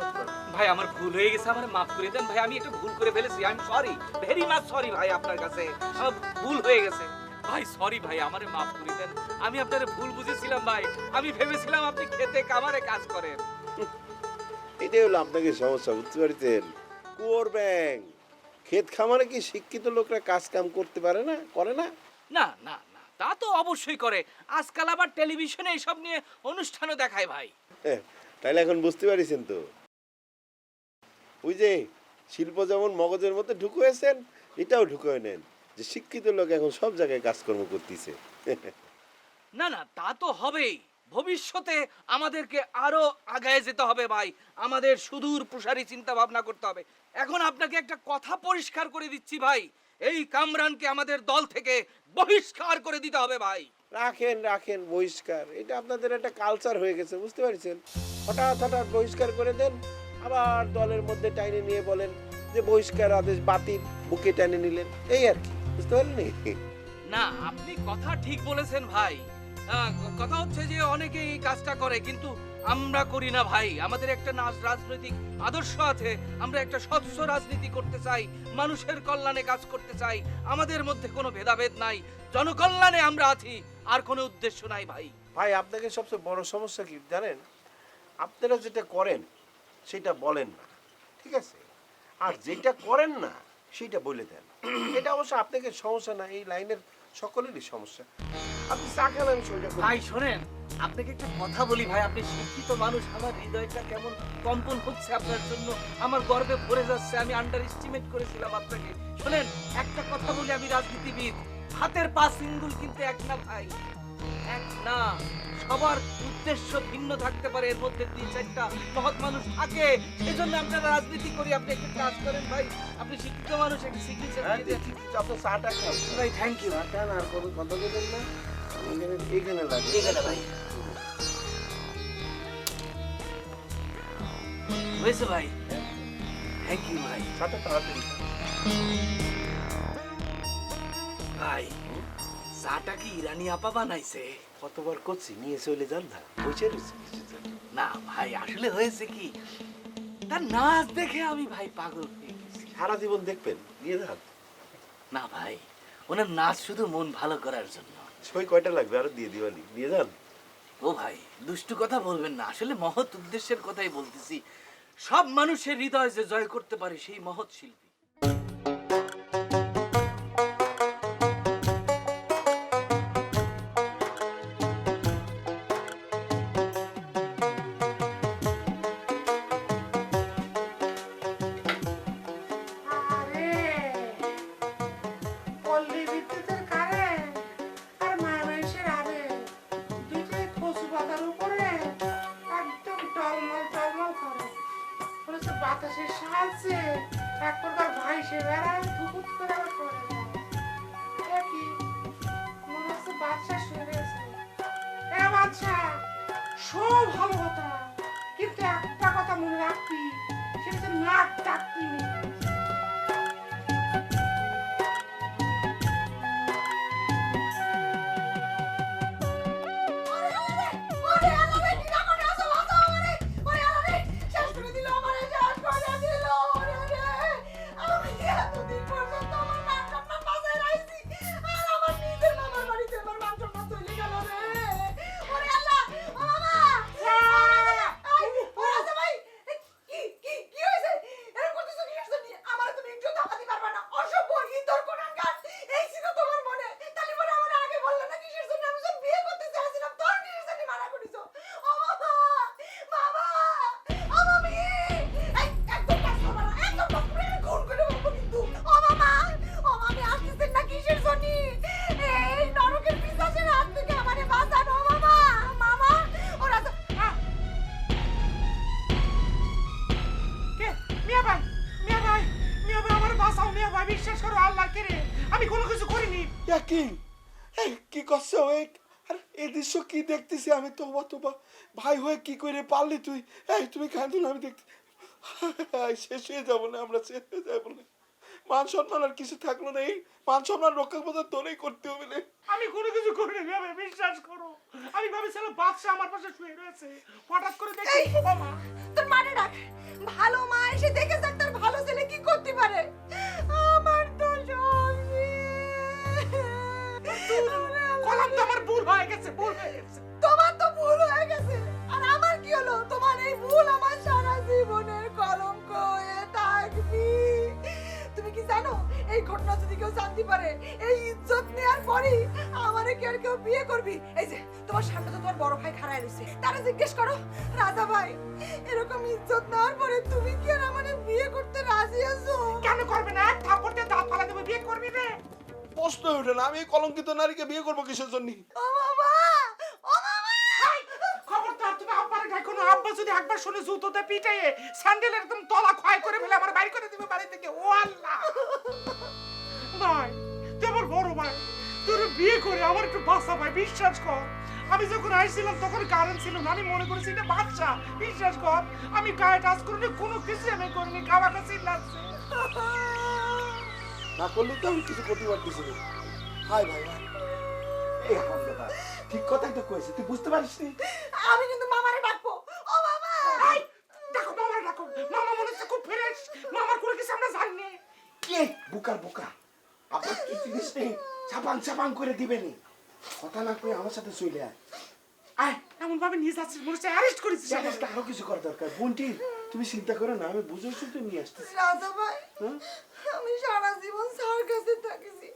ভাই, আমার ভুল হয়ে গেছে, আমার মাফ করে দেন ভাই। আমি একটু ভুল করে ফেলেছি, আমি সরি, ভেরি মাচ সরি ভাই আপনার কাছে, আমার ভুল হয়ে গেছে ভাই। সরি ভাই, আমারে মাফ করে দেন। আমি আপনারে ভুল বুঝেছিলাম ভাই, আমি ভেবেছিলাম আপনি খেতে কামারে কাজ করেন।
এটাই হলো আপনাকে সমস্যা, বুঝতে পারছেন? কুয়োর ব্যাংক ক্ষেত খামারে কি শিক্ষিত লোকরা কাজ কাম করতে পারে না, করে না?
না না না, তা তো অবশ্যই করে। আজকাল আবার টেলিভিশনে এইসব নিয়ে অনুষ্ঠানও দেখায় ভাই।
তাইলে এখন বুঝতে পারিছেন তো, ওই যে শিল্প যেমন মগজের মধ্যে ঢুকুয়েছেন, এটাও ঢুকুয়ে নেন যে শিক্ষিত লোক এখন সব জায়গায় কাজকর্ম করতেছে।
না না, তা তো হবেই। ভবিষ্যতে আমাদেরকে আরো আগায় যেতে হবে ভাই, আমাদের সুদূর প্রসারী চিন্তা ভাবনা করতে হবে। এখন আপনাকে একটা কথা পরিষ্কার করে দিচ্ছি ভাই, এই কামরানকে আমাদের দল থেকে বহিষ্কার করে দিতে হবে ভাই।
রাখেন বহিষ্কার, এটা আপনাদের একটা কালচার হয়ে গেছে, বুঝতে পারছেন? হঠাৎ বহিষ্কার করে দেন, আবার দলের মধ্যে টাইনে নিয়ে বলেন যে বহিষ্কার আদেশ বাতিল, বুকে টাইনে নিলেন, এই আর কি, বুঝতে পারলেন?
না, আপনি কথা ঠিক বলেছেন ভাই। কথা হচ্ছে যে অনেকে এই কাজটা করে, কিন্তু আমরা করি না ভাই। আমাদের একটা রাজনৈতিক আদর্শ আছে, আমরা একটা স্বচ্ছ রাজনীতি করতে চাই, মানুষের কল্যাণে কাজ করতে চাই, আমাদের মধ্যে কোনো ভেদাভেদ নাই, জনকল্যাণে আমরা আছি, আর কোনো উদ্দেশ্য নাই ভাই।
ভাই আপনাকে সবচেয়ে বড় সমস্যা কি জানেন? আপনারা যেটা করেন সেটা বলেন না, ঠিক আছে, আর যেটা করেন না সেটা বলে দেন। এটা অবশ্য আপনাকে সমস্যা না, এই লাইনের সকলেরই সমস্যা। আপনি চা খেলে আমি সোজা করি।
ভাই শোনেন, আপনাকে একটা কথা বলি ভাই, আপনি শিক্ষিত মানুষ, আমার হৃদয়টা কেমন কম্পন হচ্ছে আপনার জন্য, আমার গর্বে ভরে যাচ্ছে। আমি আন্ডার এস্টিমেট করেছিলাম আপনাকে। শোনেন, একটা কথা বলি, আমি রাজনীতিবিদ, হাতের পা সিঙ্গুল কিন্তু এক না ভাই, এক না। সবার উদ্দেশ্য ভিন্ন থাকতে পারে, এর মধ্যে 3-4টা মহৎ মানুষ থাকে, সেজন্য আমরা রাজনীতি করি। আপনি একটু কাজ করেন ভাই, আপনি শিক্ষিত মানুষ, একটু সিগনেচার
হ্যাঁ,
দিয়ে দেন।
ঠিক আছে, আপনার চাটা খান
ভাই থ্যাংক ইউ।
চা খান, আর কোনো কথা বলবেন না, এইখানে লাগে।
এখানে ভাই হয়েছে ভাই, থ্যাংক ইউ ভাই।
চাটা তাড়াতাড়ি খান।
ভাই চাটা কি ইরানি আপা বানাইছে?
কতবার করছি নিয়ে চলে যান না, বসে রয়েছে কিছুদিন।
না ভাই, আসলে হয়েছে কি, তার নাচ দেখে আমি ভাই পাগল হয়ে গেছি।
সারা জীবন দেখবেন, নিয়ে যান।
না ভাই, ওনার নাচ শুধু মন ভালো করার জন্য।
সই কয়টা লাগবে আরো দিয়ে দিবানি, নিয়ে যান।
ও ভাই, দুষ্টু কথা বলবেন না, আসলে মহৎ উদ্দেশ্যের কথাই বলতেছি। সব মানুষের হৃদয় যে জয় করতে পারে সেই মহৎ শিল্পী।
আরে পল্লী বিদ্যুতের কারেন্ট আর মায়ামাইশের আবেগ দুটোই কচু পাতার উপরে একদম টলমল টলমল করে। বলেছে বাতাসের সাহায্যে এক প্রকার ভাইসে বেড়ায়, ধুপুত করে আবার পড়ে যায়। এ কি, মনে হচ্ছে বাদশা শুয়ে রয়েছে। এ বাদশা, সব ভালো কথা, কিন্তু একটা কথা মনে রাখবি, সেটা হচ্ছে নাক ডাকবি না। বিশ্বাস করো আল্লাহ কে রে, আমি কোনো কিছু করিনি।
কি করছো? আর এই দৃশ্য কি দেখতেছি আমি? তোবা ভাই হয়ে কি করে পারলি তুই? এই তুমি কাঁদো না, আমি দেখতে শেষ হয়ে যাবো না, আমরা শেষ হয়ে যাবো না। মান সম্মান আর কিছু থাকলো না, এই মান সম্মান রক্ষা কথা তোরেই করতে হবে না।
আমি কোনো কিছু করিনি ভাবে, বিশ্বাস করো। আমি ভাবেছিলাম বাদশা আমার পাশে শুয়ে রয়েছে, হঠাৎ করে দেখি মা।
তোর মানে রাখ, ভালো মা এসে দেখে যাক তার ভালো ছেলে কি করতে পারে। আমার তো
কলম তো আমার ভুল হয়ে গেছে, ভুল হয়ে গেছে।
তোমার তো ভুল হয়ে গেছে, আর আমার কি হলো? তোমার এই ভুল আমার সারা জীবনের কলঙ্ক হয়ে থাকবি। তুমি কি জানো, এই ঘটনা যদি কেউ জানতে পারে, এই ইজ্জত নেওয়ার পরই আমারে কেউ বিয়ে করবি। এই যে তোমার সামনে তো তোমার বড় ভাই খাড়ায় রয়েছে, তারা জিজ্ঞেস করো, রাজা ভাই এরকম ইজ্জত নেওয়ার পরে তুমি কি আর আমারে বিয়ে করতে রাজি আছো?
কেন করবে না? এক থাপ্পড় দিয়ে দাঁত ফালা দেবে, বিয়ে করবি রে?
প্রশ্ন ওঠে না, আমি এই কলঙ্কিত নারীকে বিয়ে করবো কিসের জন্য?
ও বাবা, ও বাবা!
খবরদার তুমি আব্বারে ডাকো না। আব্বা যদি একবার শুনে জুতোতে পিটাইয়ে স্যান্ডেল একদম তলা ক্ষয় করে ফেলে আমার বাইর করে দিবে বাড়ি থেকে। ও আল্লাহ ভাই, তুই আমার বড় ভাই, তোর বিয়ে করে আমার একটু বাঁচা ভাই, বিশ্বাস কর। আমি যখন আসছিলাম তখন কারেন্ট ছিল না, আমি মনে করেছি এটা বাচ্চা। বিশ্বাস কর, আমি গায়ে টাচ করিনি, কোনো কিছু আমি করিনি, খাওয়া কাছে লাগছে।
না করলে তো আমি কিছু করতে পারতেছি না। হাই ভাই ভাই, এই হামদাদা ঠিক কথাই তো কয়েছে, তুই বুঝতে পারিস নি?
আমি কিন্তু মামারে ডাকবো। ও মামা,
এই, দেখো মামার ডাকো, মামা মনে হচ্ছে খুব ফ্রেশ, মামার কোনো কিছু আমরা জানি।
কে বুকার বোকা, আপনার কি জিনিস নেই চাপাং চাপাং করে দিবে নি, কথা না কয়ে আমার সাথে চলে আয়।
আয়, এমন ভাবে নিয়ে যাচ্ছিস মনে হচ্ছে অ্যারেস্ট করেছিস।
জানিস আরো কিছু করা দরকার। বোনটি তুমি চিন্তা করো না, আমি বুঝে শুনতে নিয়ে আসতেছি।
রাজা ভাই,
হ্যাঁ?
আমি সারা জীবন স্যার কাছে থাকেছি,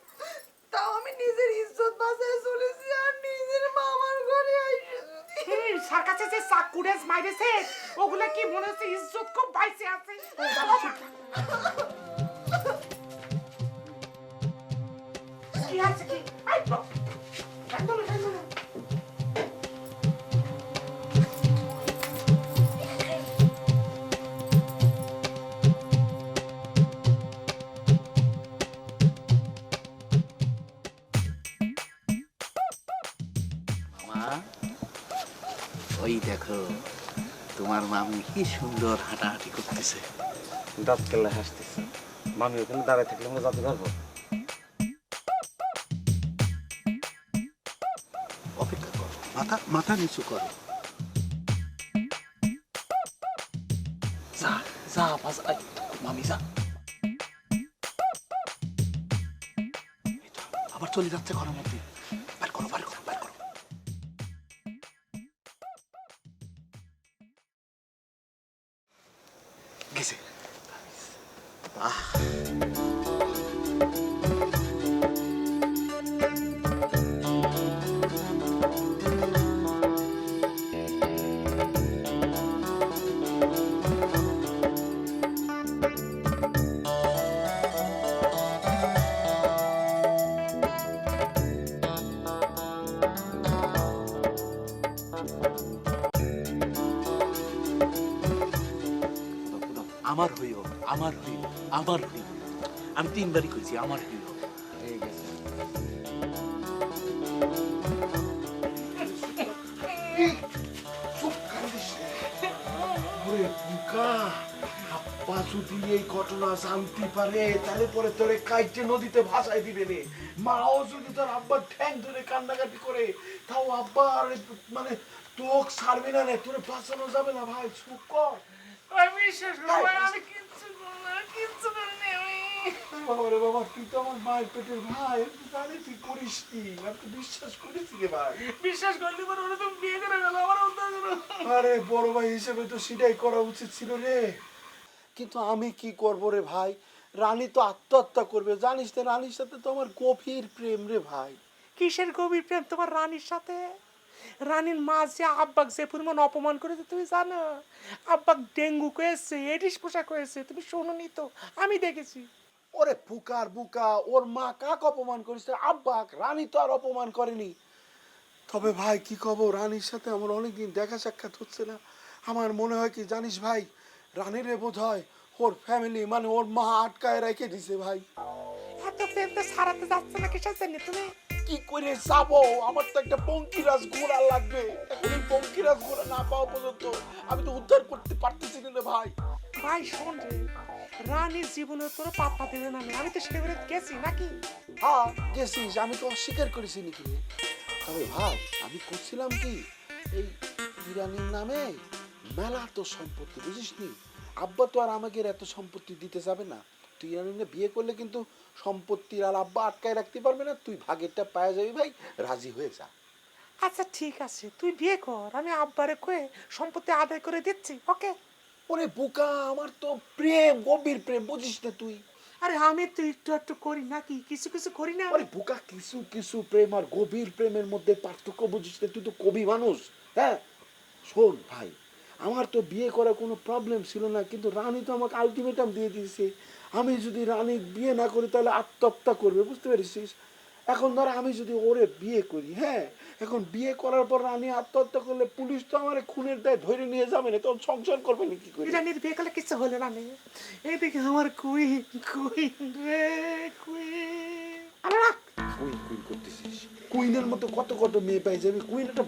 তাও আমি নিজের ইজ্জত বাঁচায় চলেছি, আর নিজের মামার ঘরে আইসে যদি
স্যার কাছে যে চাকুরেজ মাইরেছে ওগুলা কি মনে হচ্ছে ইজ্জত খুব বাইসে আছে। কি আছে কি? আই তো, একদম একদম।
মা, ওই দেখো তোমার মামি কি সুন্দর হাঁটাহাঁটি করতেছে।
দাঁত কেল্লা হাসতেছে। মামি ওখানে দাঁড়ায় থাকলে আমরা যাতে পারবো?
অপেক্ষা করো, মাথা মাথা নিচু করো। যা যা বাস, মামি যা। এই তো, আবার চলে যাচ্ছে ঘরের মধ্যে। বার করো বার করো বার করো। গেছে। আমার হইও, আমার হইও, আমার হইও। আমি 3 বারই কইছি আমার হইও। এই গেছে।
ওরে বুকা, আব্বা যদি এই ঘটনা জানতে পারে তাহলে পরে তোরে কাইটে নদীতে ভাসাই দিবে রে। মাও যদি তোর আব্বার ঠ্যাং ধরে কান্নাকাটি করে তাও আব্বা মানে তোক ছাড়বে না রে, তোরে বাঁচানো যাবে না ভাই, চুপ কর।
আমি বিশ্বাস করো ভাই, আমি কিচ্ছু করিনি, কিচ্ছু করিনি আমি।
বাবারে বাবা, তুই তো আমার মায়ের পেটের ভাই, তুই জানি তুই করিস কি, আমি তো বিশ্বাস করেছি রে ভাই।
বিশ্বাস করলে পরে ওরা তুমি বিয়ে করে গেল আমার উদ্ধার করো।
আরে বড় ভাই হিসেবে তো সেটাই করা উচিত ছিল রে, কিন্তু আমি কি করব রে ভাই, রানী তো আত্মহত্যা করবে, জানিস তো রানীর সাথে তো আমার গভীর প্রেম রে ভাই।
কিসের গভীর প্রেম তোমার রানীর সাথে? রানীর মা যে আব্বাক যে পরিমাণ অপমান করেছে তুমি জানো? আব্বাক ডেঙ্গু কয়েছে, এডিস পোশাক হয়েছে, তুমি শোনোনি তো? আমি দেখেছি।
ওরে বুকার বুকা, ওর মা কাক অপমান করেছে? আব্বাক। রানী তো আর অপমান করেনি। তবে ভাই কি কব, রানীর সাথে আমার অনেকদিন দেখা সাক্ষাৎ হচ্ছে না। আমার মনে হয় কি জানিস ভাই, রানীরে বোধ হয় ওর ফ্যামিলি মানে ওর মা আটকায় রেখে দিছে ভাই।
এত প্রেম তো সারাতে যাচ্ছে না কিসের জন্য তুমি?
কি করে যাবো, আমার তো একটা পঙ্কিরাজ ঘোড়া লাগবে। এখন এই পঙ্কিরাজ ঘোড়া না পাওয়া পর্যন্ত আমি তো উদ্ধার করতে পারতেছি না রে ভাই।
ভাই শোন রে, রানীর জীবনের তোর পাপ্পা দেবে না, আমি তো সেবারে গেছি নাকি?
হ্যাঁ গেছিস, আমি তো অস্বীকার করেছি নাকি। তবে ভাই আমি করছিলাম কি, এই ইরানির নামে মেলা তো সম্পত্তি, বুঝিস নি? আব্বা তো আর আমাকে এত সম্পত্তি দিতে যাবে না। তুই ইরানিনে বিয়ে করলে কিন্তু সম্পত্তির আর আব্বা আটকায় রাখতে পারবে না, তুই ভাগেরটা পাওয়া যাবি ভাই, রাজি হয়ে যা।
আচ্ছা ঠিক আছে, তুই বিয়ে কর, আমি আব্বারে কয়ে সম্পত্তি আদায় করে দিচ্ছি, ওকে?
ওরে বোকা, আমার তো প্রেম, গভীর প্রেম, বুঝিস না তুই?
আরে আমি তো একটু একটু করি নাকি, কিছু কিছু করি না?
আরে বোকা, কিছু কিছু প্রেম আর গভীর প্রেমের মধ্যে পার্থক্য বুঝিস না? তুই তো কবি মানুষ। হ্যাঁ শোন ভাই, আমার তো বিয়ে করার কোনো প্রবলেম ছিল না, কিন্তু রানী তো আমাকে আলটিমেটাম দিয়ে দিয়েছে, আমি যদি রানী বিয়ে না করি তাহলে আত্মহত্যা করবে, বুঝতে পেরেছিস? এখন ধর আমি যদি ওরে বিয়ে করি, হ্যাঁ এখন বিয়ে করার পর রানী আত্মহত্যা করলে পুলিশ তো আমার খুনের দায় ধরে নিয়ে যাবে না, তখন সংসার করবে না কি করে?
রানীর বিয়ে করলে কিছু হলে না, এইদিকে আমার কুইন কুইন রে কুইন।
কুইন কুইন করতেছিস? কুইনের মতো কত কত মেয়ে পাই যাবে, কুইন একটা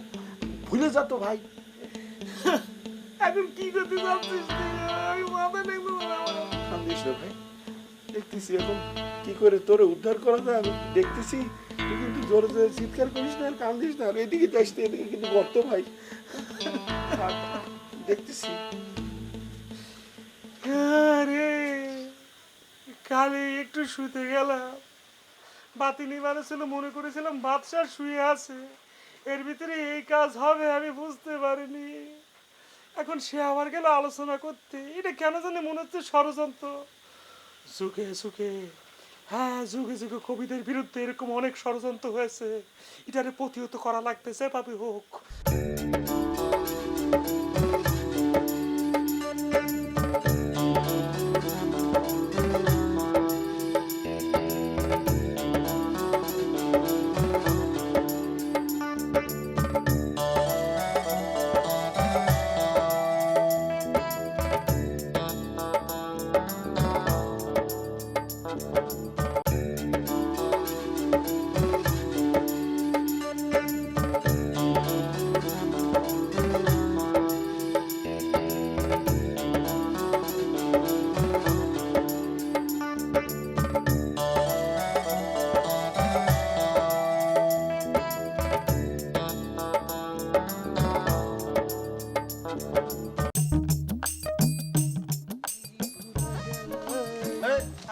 ভুলে যা তো ভাই।
এখন কি করতে যাচ্ছিস তুই? আমি মাথা দেখবো না আমার।
কান্দিস না ভাই, দেখতেছি এখন কি করে তোরে উদ্ধার করা যায় আমি দেখতেছি। তুই কিন্তু জোরে জোরে চিৎকার করিস না আর কান্দিস না, আর এদিকে যাস না, এদিকে কিন্তু গর্ত ভাই। দেখতেছি।
আরে কালে একটু শুতে গেলাম, বাতি নিবানো ছিল, মনে করেছিলাম বাদশা শুয়ে আছে, এর ভিতরে এই কাজ হবে আমি বুঝতে পারিনি। এখন সে আবার গেল আলোচনা করতে, এটা কেন জানি মনে হচ্ছে ষড়যন্ত্র। যুগে যুগে, হ্যাঁ যুগে যুগে কবিদের বিরুদ্ধে এরকম অনেক ষড়যন্ত্র হয়েছে, এটারে প্রতিহত করা লাগতেছে, পাবি হোক।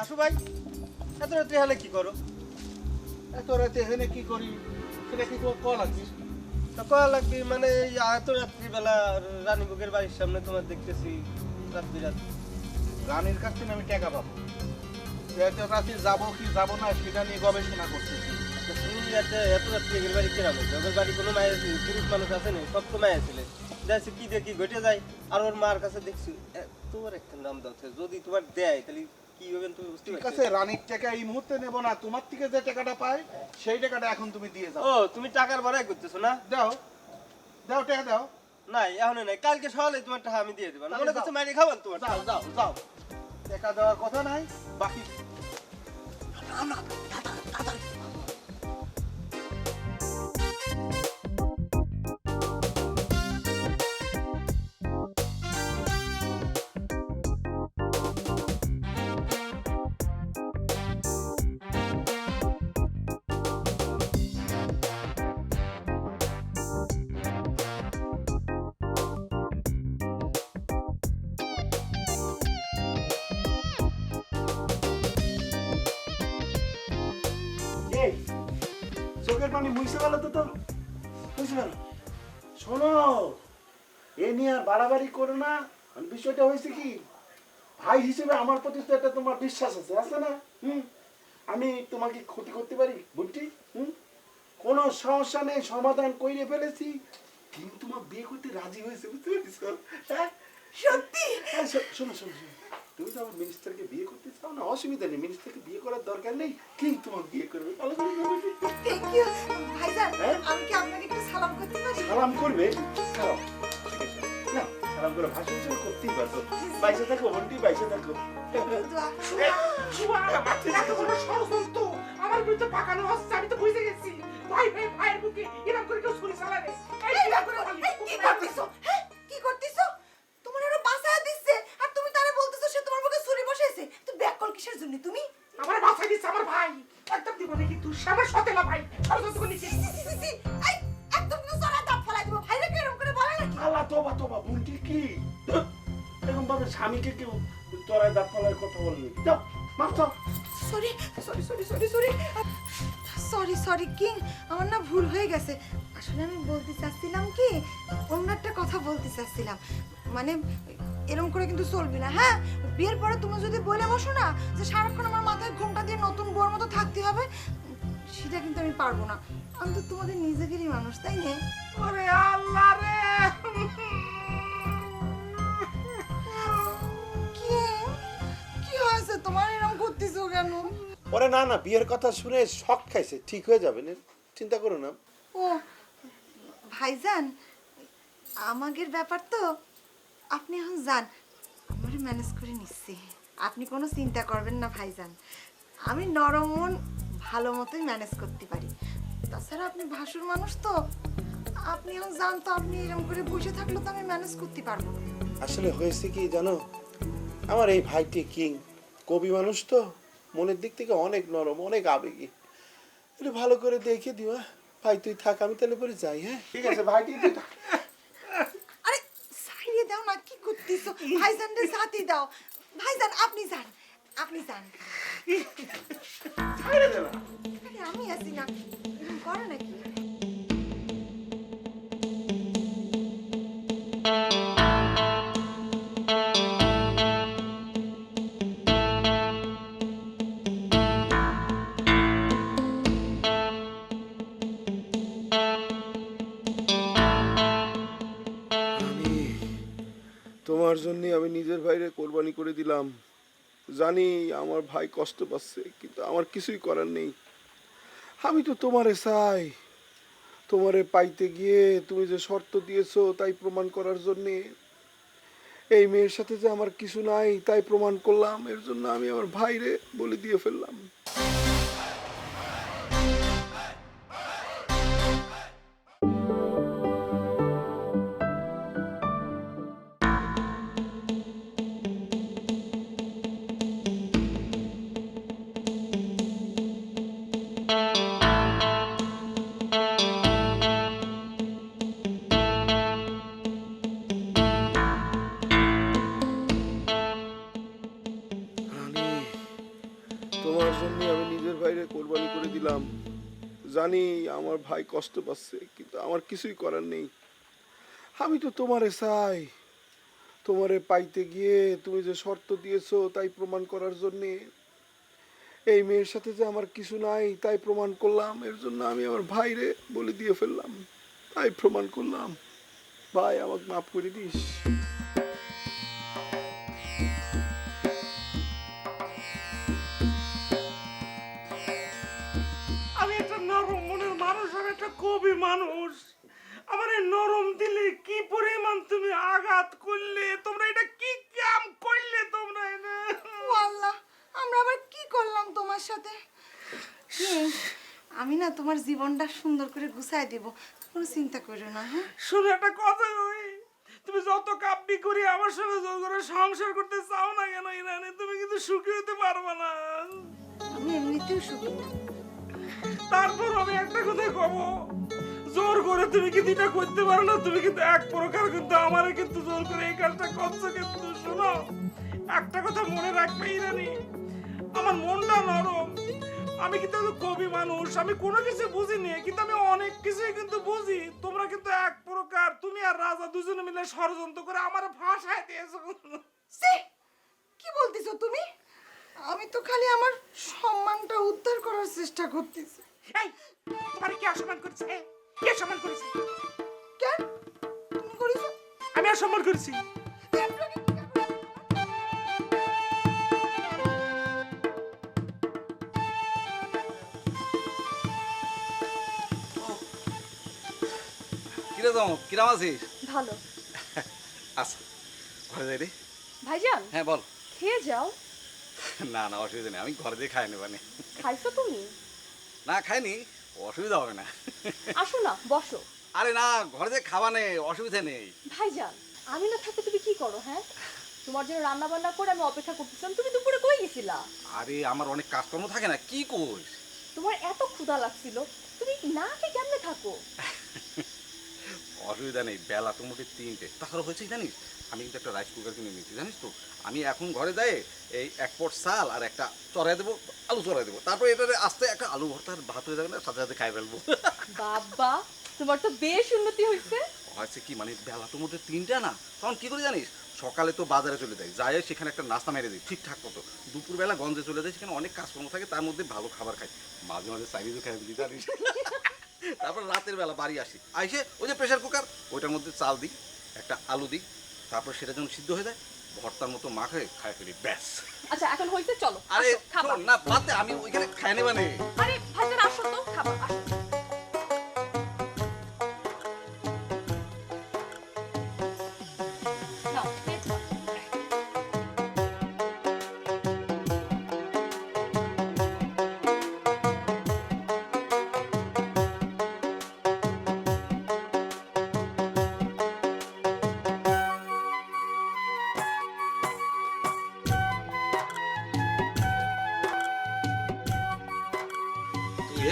আসু ভাই, এত রাত্রে হলে কি করো?
এত রাতে এখানে কি করি সেটা কি তোমার কল আছে?
কয়া লাগবে মানে এই এত রাত্রিবেলা রানীবুকের বাড়ির সামনে তোমার দেখতেছি রাত্রি রাত।
রানীর কাছ থেকে আমি টাকা পাবো, এত রাতে যাবো কি যাবো না সেটা নিয়ে গবেষণা করতেছি।
তুমি এত রাত্রি এগের বাড়ি কেরাম হচ্ছে? ওদের বাড়ি কোনো মায়ের পুরুষ মানুষ আছে না, সব তো মায়া ছেলে। দেখছি কি দেখি ঘটে যায়, আর ওর মার কাছে দেখছি তোমার একটা নাম দাচ্ছে, যদি তোমার দেয় তাহলে কি হবেন তুমি বুঝতে
ঠিক
পারছো?
আছে, রানীর টাকা এই মুহূর্তে নেব না, তোমার থেকে যে টাকাটা পাই সেই টাকাটা এখন তুমি দিয়ে যাও।
ও তুমি টাকার বড়াই করতেছো না?
দাও দাও, টাকা দাও।
নাই এখন নাই, কালকে সকালে তোমার টাকা আমি দিয়ে দেবো। মনে করছো মাইরে খাবেন তোমার?
যাও যাও যাও, টাকা দেওয়ার কথা নাই, বাকি
এই চোখের পানি মুইছে গেল তো, বুঝতে গেল? শোনো, এ নিয়ে আর বাড়াবাড়ি করো না। বিষয়টা হয়েছে কি, ভাই হিসেবে আমার প্রতি তো একটা তোমার বিশ্বাস আছে, আছে না? আমি তোমাকে ক্ষতি করতে পারি বুঝছি? কোনো সমস্যা নেই, সমাধান করে ফেলেছি। কিন্তু তোমার বিয়ে করতে রাজি হয়েছে, বুঝতে পারছিস? হ্যাঁ
সত্যি?
হ্যাঁ, শোনো শোনো শোনো, তুমি তো আমার মিনিস্টারকে বিয়ে করতে চাও না, অসুবিধা নেই, মিনিস্টারকে বিয়ে করার দরকার নেই, কি তোমার বিয়ে করবে।
থ্যাংক ইউ ভাইজান। আমি কি আপনাকে একটু সালাম করতে পারি?
সালাম করবে? খারাপ, ঠিক আছে না, সালাম করে ভাষণ হিসেবে করতেই পারতো। বাইসে থাকো বন্টি, বাইসে থাকো।
দোয়া।
এত বড় ষড়যন্ত্র আমার বিরুদ্ধে পাকানো হচ্ছে, আমি তো বুঝে গেছি। ভাই ভাই ভাইয়ের বুকে এরকম করে কেউ ছুরি চালাবে?
এই দেখো, এই কি করতেছো? হ্যাঁ কি করতেছো? তোমার আরো বাঁচায় দিচ্ছে আর তুমি তারে বলতেছো সে তোমার মুখে ছুরি বসাইছে। তুই ব্যাক কল কিসের জন্য তুমি?
আমার বাঁচাই দিচ্ছে আমার ভাই, একদম দিব না কিন্তু আমার সতেলা ভাই ষড়যন্ত্র করে নিচ্ছে।
এই একদম কিন্তু জোরে দাঁত ফলাই দিব। ভাইরে কি এরকম করে বলে নাকি?
আল্লাহ তোবা তোবা, বন্টি কি এরকম ভাবে স্বামীকে কেউ তোরায় দাঁত ফলায় কথা বলনি? যাও মাফ চাও।
Sorry sorry sorry sorry sorry sorry sorry king, আমার না ভুল হয়ে গেছে। আসলে আমি বলতে চাচ্ছিলাম কি, অন্য একটা কথা বলতে চাচ্ছিলাম। মানে এরকম করে কিন্তু চলবি না, হ্যাঁ? বিয়ের পরে তুমি যদি বলে বসো না যে সারাক্ষণ আমার মাথায় ঘোমটা দিয়ে নতুন বউর মতো থাকতে হবে, সেটা কিন্তু আমি পারবো না। আমি তো তোমাদের নিজেদেরই মানুষ, তাই না?
ওরে আল্লাহ রে,
কি হয়েছে তোমার, এরকম করতেছো কেন?
ওরে না না, বিয়ের কথা শুনে শক খাইছে, ঠিক হয়ে যাবে না, চিন্তা করো না।
ও ভাইজান, আমাদের ব্যাপার তো আপনি এখন যান, আমারে ম্যানেজ করে নিচ্ছি। আপনি কোনো চিন্তা করবেন না ভাইজান, আমি নরম মন ভালো মতোই ম্যানেজ করতে পারি। তাছাড়া আপনি ভাসুর মানুষ তো, আপনি এখন জানতো আপনি এরকম করে বসে থাকলে তো আমি ম্যানেজ করতে পারবো না।
আসলে হয়েছে কি জানো, আমার এই ভাইটি কিং কবি মানুষ তো, মনের দিক থেকে অনেক নরম, অনেক আবেগী। একটু ভালো করে দেখে দিও। হ্যাঁ? ভাই তুই থাক, আমি তাহলে পরে যাই। হ্যাঁ ঠিক আছে ভাইটি তুই থাক।
আরে সাইরে দাও না, কি করতেছো? ভাইজানরে সাথী দাও। ভাইজান আপনি যান, আপনি যান।
ছাইড়ে দে না।
আরে আমি আছি না, এরকম করে নাকি?
রানী, তোমার জন্য আমি নিজের ভাইরে কোরবানি করে দিলাম। জানি আমার ভাই কষ্ট পাচ্ছে, কিন্তু আমার কিছুই করার নেই। আমি তো তোমারে চাই। তোমারে পাইতে গিয়ে তুমি যে শর্ত দিয়েছো তাই প্রমাণ করার জন্যে, এই মেয়ের সাথে যে আমার কিছু নাই তাই প্রমাণ করলাম। এর জন্য আমি আমার ভাইরে বলে দিয়ে ফেললাম। রানী, তোমার জন্য আমি নিজের ভাইরে কোরবানি করে দিলাম। জানি আমার ভাই কষ্ট পাচ্ছে, কিন্তু আমার কিছুই করার নেই। আমি তো তোমারে চাই। তোমারে পাইতে গিয়ে তুমি যে শর্ত দিয়েছো তাই প্রমাণ করার জন্যে, এই মেয়ের সাথে যে আমার কিছু নাই তাই প্রমাণ করলাম। এর জন্য আমি আমার ভাইরে বলে দিয়ে ফেললাম, তাই প্রমাণ করলাম। ভাই আমাকে মাফ করে দিস।
আমি একটা নরম মনের মানুষ, আমি একটা কবি মানুষ। আমার এই নরম দিলে কি পরিমাণ তুমি আঘাত করলে, তোমরা এটা কি কাম করলে তোমরা এটা?
ও আল্লাহ, আমরা আবার কি করলাম তোমার সাথে? আমি না তোমার জীবনটা সুন্দর করে গুছাই দেব, কোনো চিন্তা করো না। হ্যাঁ,
শুনে একটা কথা কই, তুমি যত কাব্যি করে আমার সঙ্গে জোর করে সংসার করতে চাও না কেন ইরানি, তুমি কিন্তু সুখী হতে পারবে না।
আমি এমনিতেও সুখী না।
তারপর আমি একটা কথা কব, জোর করে তুমি কিন্তু এটা করতে পারো না। তুমি কিন্তু এক প্রকার কিন্তু আমারে কিন্তু জোর করে এই কাজটা করছো। কিন্তু শোনো, একটা কথা মনে রাখবে ইরানি, আমার মনটা নরম। আমি কিন্তু কবি মানুষ, আমি কোনো কিছু বুঝিনি, কিন্তু আমি অনেক কিছুই কিন্তু বুঝি। তোমরা কিন্তু এক প্রকার, তুমি আর রাজা দুজনে মিলে ষড়যন্ত্র করে আমার ফাঁসায় দিয়েছো।
সে কি বলতেছো তুমি? আমি তো খালি আমার সম্মানটা উদ্ধার করার চেষ্টা করতেছি।
এই, তোমার কি অসম্মান করছে? কে সম্মান করেছে?
কেন তুমি করেছো?
আমি আর সম্মান করেছি।
কিরে চমক, কিরাম আছিস?
ভালো।
আচ্ছা, ঘরে যাই রে।
ভাইজান
হ্যাঁ বল।
খেয়ে যাও।
না না, অসুবিধা নেই, আমি ঘরে দিয়ে খাই নেবানে।
খাইছো তুমি?
না খাইনি, অসুবিধা হবে না।
আসো না, বসো।
আরে না, ঘরে দিয়ে খাওয়া নেই, অসুবিধা নেই।
ভাইজান, আমি না থাকতে তুমি কি করো? হ্যাঁ, তোমার জন্য রান্না বান্না করে আমি অপেক্ষা করতেছিলাম। তুমি দুপুরে কই গেছিলা?
আরে আমার অনেক কাজকর্ম থাকে না, কি করিস?
তোমার এত ক্ষুধা লাগছিল, তুমি না খেয়ে কেমনে থাকো?
অসুবিধা নেই, বেলা তো মোটে 3টে। তাছাড়া হয়েছে জানিস, আমি কিন্তু একটা রাইস কুকার কিনে নিয়েছি, জানিস তো। আমি এখন ঘরে যাই এই 1 পট চাল আর একটা চড়াই দেবো, আলু চড়াই দেবো, তারপর এটাতে আস্তে একটা আলু ভর্তা আর ভাত হয়ে যাবে না, সাথে সাথে খাই ফেলবো।
বাবা, তোমার তো বেশ উন্নতি হয়েছে।
হয়েছে কি, মানে বেলা তো মোটে 3টা না, তখন কি করে জানিস, সকালে তো বাজারে চলে যাই, যাই সেখানে একটা নাস্তা মেরে দিই ঠিকঠাক মতো। দুপুরবেলা গঞ্জে চলে যাই, সেখানে অনেক কাজকর্ম থাকে, তার মধ্যে ভালো খাবার খাই, মাঝে মাঝে চাইনিজও খাই দিই জানিস। তারপর রাতের বেলা বাড়ি আসি, আইসে ওই যে প্রেশার কুকার, ওইটার মধ্যে চাল দিই, একটা আলু দিই, তারপর সেটা যখন সিদ্ধ হয়ে যায় ভর্তার মতো মাখে খাই ফেলি, ব্যাস।
আচ্ছা, এখন হয়েছে, চলো।
আরে
আসো, খাবা।
শোন না, বাদ দে, আমি ওইখানে খাই নেবা নে।
আরে ভাইজান, আসো তো, খাবা, আসো। নাও, প্লেট নাও।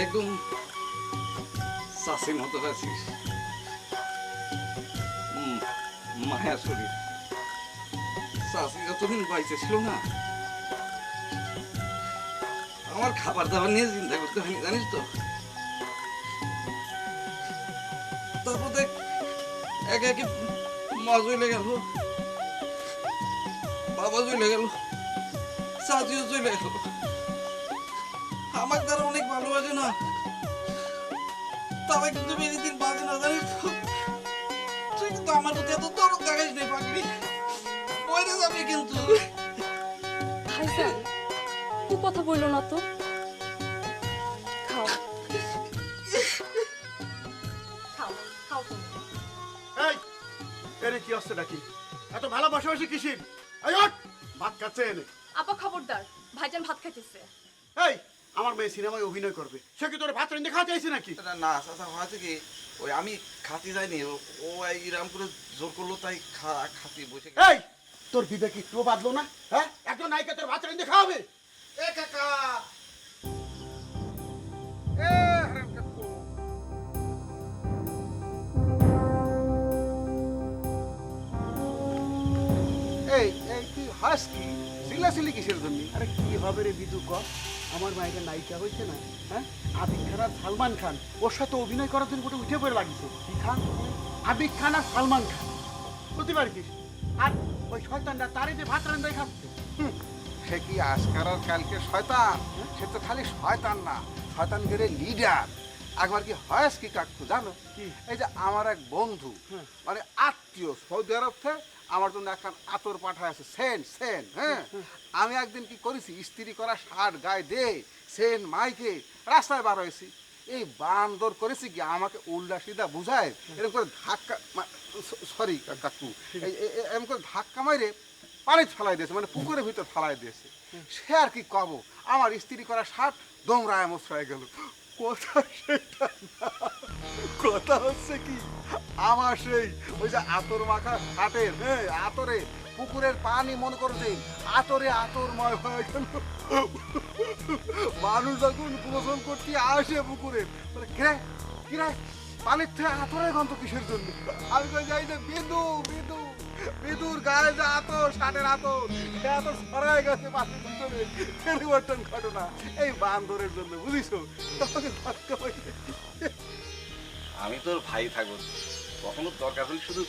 একদম চাষির মতো আছিস। মায়া শরীর, চাষি যতদিন বাইচে ছিল না, আমার খাবার দাবার নিয়ে চিন্তা করতে হয়নি, জানিস তো। তারপর দেখ একে একে মা চলে গেল, বাবা চলে গেল, চাচিও চলে গেল। আমার দ্বারা অনেক ভালোবাসে না, তবে কিন্তু বেশি দিন বাজে না, জানিস তো। তুই কিন্তু আমার প্রতি এত দরদ দেখাইস নি পাগলি, মরে যাবে কিন্তু।
ভাইজান ও কথা বললো না তো, খাও খাও খাও তুমি।
এই এরে কি হচ্ছে নাকি? এত ভালোবাসাবাসি কিসির? এই ওঠ, ভাত খাচ্ছে এনে।
আপা খবরদার, ভাইজান ভাত খাইতেছে।
এই আমার মেয়ে সিনেমায় অভিনয় করবে, সে কি তোর ভাত রান্ধে খাওয়াতে আইছে নাকি?
না চাচা, হয়েছে কি, ওই আমি খাতি যাইনি, ও ইরাম করে জোর করলো, তাই খাতি বসে।
এই তোর বিবেক একটুও বাঁধলো না? হ্যাঁ, একজন নায়িকা তোর ভাত রান্ধে খাওয়াবে? এ কাকা, এ হারাম কাকু, এই এই কি হাস কি সিলাসিলি কিসের জন্য? আরে কি হবে রে বিদু ক, আমার মায়ের নায়িকা হয়েছে না, হ্যাঁ আবিক খান আর সালমান খান, ওর সাথে অভিনয় করার জন্য গোটে উঠে পড়ে লাগিছে। কি খান? আবিক খান আর সালমান খান, বুঝতে পারছিস? আর ওই শয়তানটা তারে যে ভাত রান্দাই খাচ্ছে।
সে কি আজকাল আর কালকে শয়তান? সে তো খালি শয়তান না, শয়তান গেলে লিডার। একবার কি হয় কি কাকু জানো, এই যে আমার এক বন্ধু, মানে আত্মীয়, সৌদি আরব থেকে আমার জন্য এখন আতর পাঠায় আছে, সেন সেন। হ্যাঁ, আমি একদিন কি করেছি, ইস্ত্রি করা শার্ট গায়ে দে সেন মাইকে রাস্তায় বার হয়েছি। এই বান্দর করেছি কি আমাকে উল্টা সিধা বুঝায় এরকম করে ধাক্কা, সরি কাকু, এরকম করে ধাক্কা মাইরে পানি ফেলাই দিয়েছে, মানে পুকুরের ভিতর ফেলাই দিয়েছে। সে আর কি কব, আমার ইস্ত্রি করা শার্ট দমরায় মশরায় গেল। কথা সেটা না, কথা হচ্ছে কি, আমার সেই ওই যে আতর মাখা শার্টের, হ্যাঁ আতরে পুকুরের পানি মনে করে দেই আতরে আতরময় হয়ে গেল। মানুষ যখন গোসল করতে আসে পুকুরে, বলে কিরে কিরে পানির থেকে আতরের গন্ধ কিসের জন্য? আমি কই যাই যে বিন্দু বিন্দু বিদুর গায়ে যে আতর, শার্টের আতর, সে আতর ছড়ায় গেছে পানির ভিতরে। পরিবর্তন ঘটনা এই বান্দরের জন্য, বুঝিস? তখন ধাক্কা পাইছে।
আমি তোর ভাই থাকবো, কখনো দরকার হলে শুধু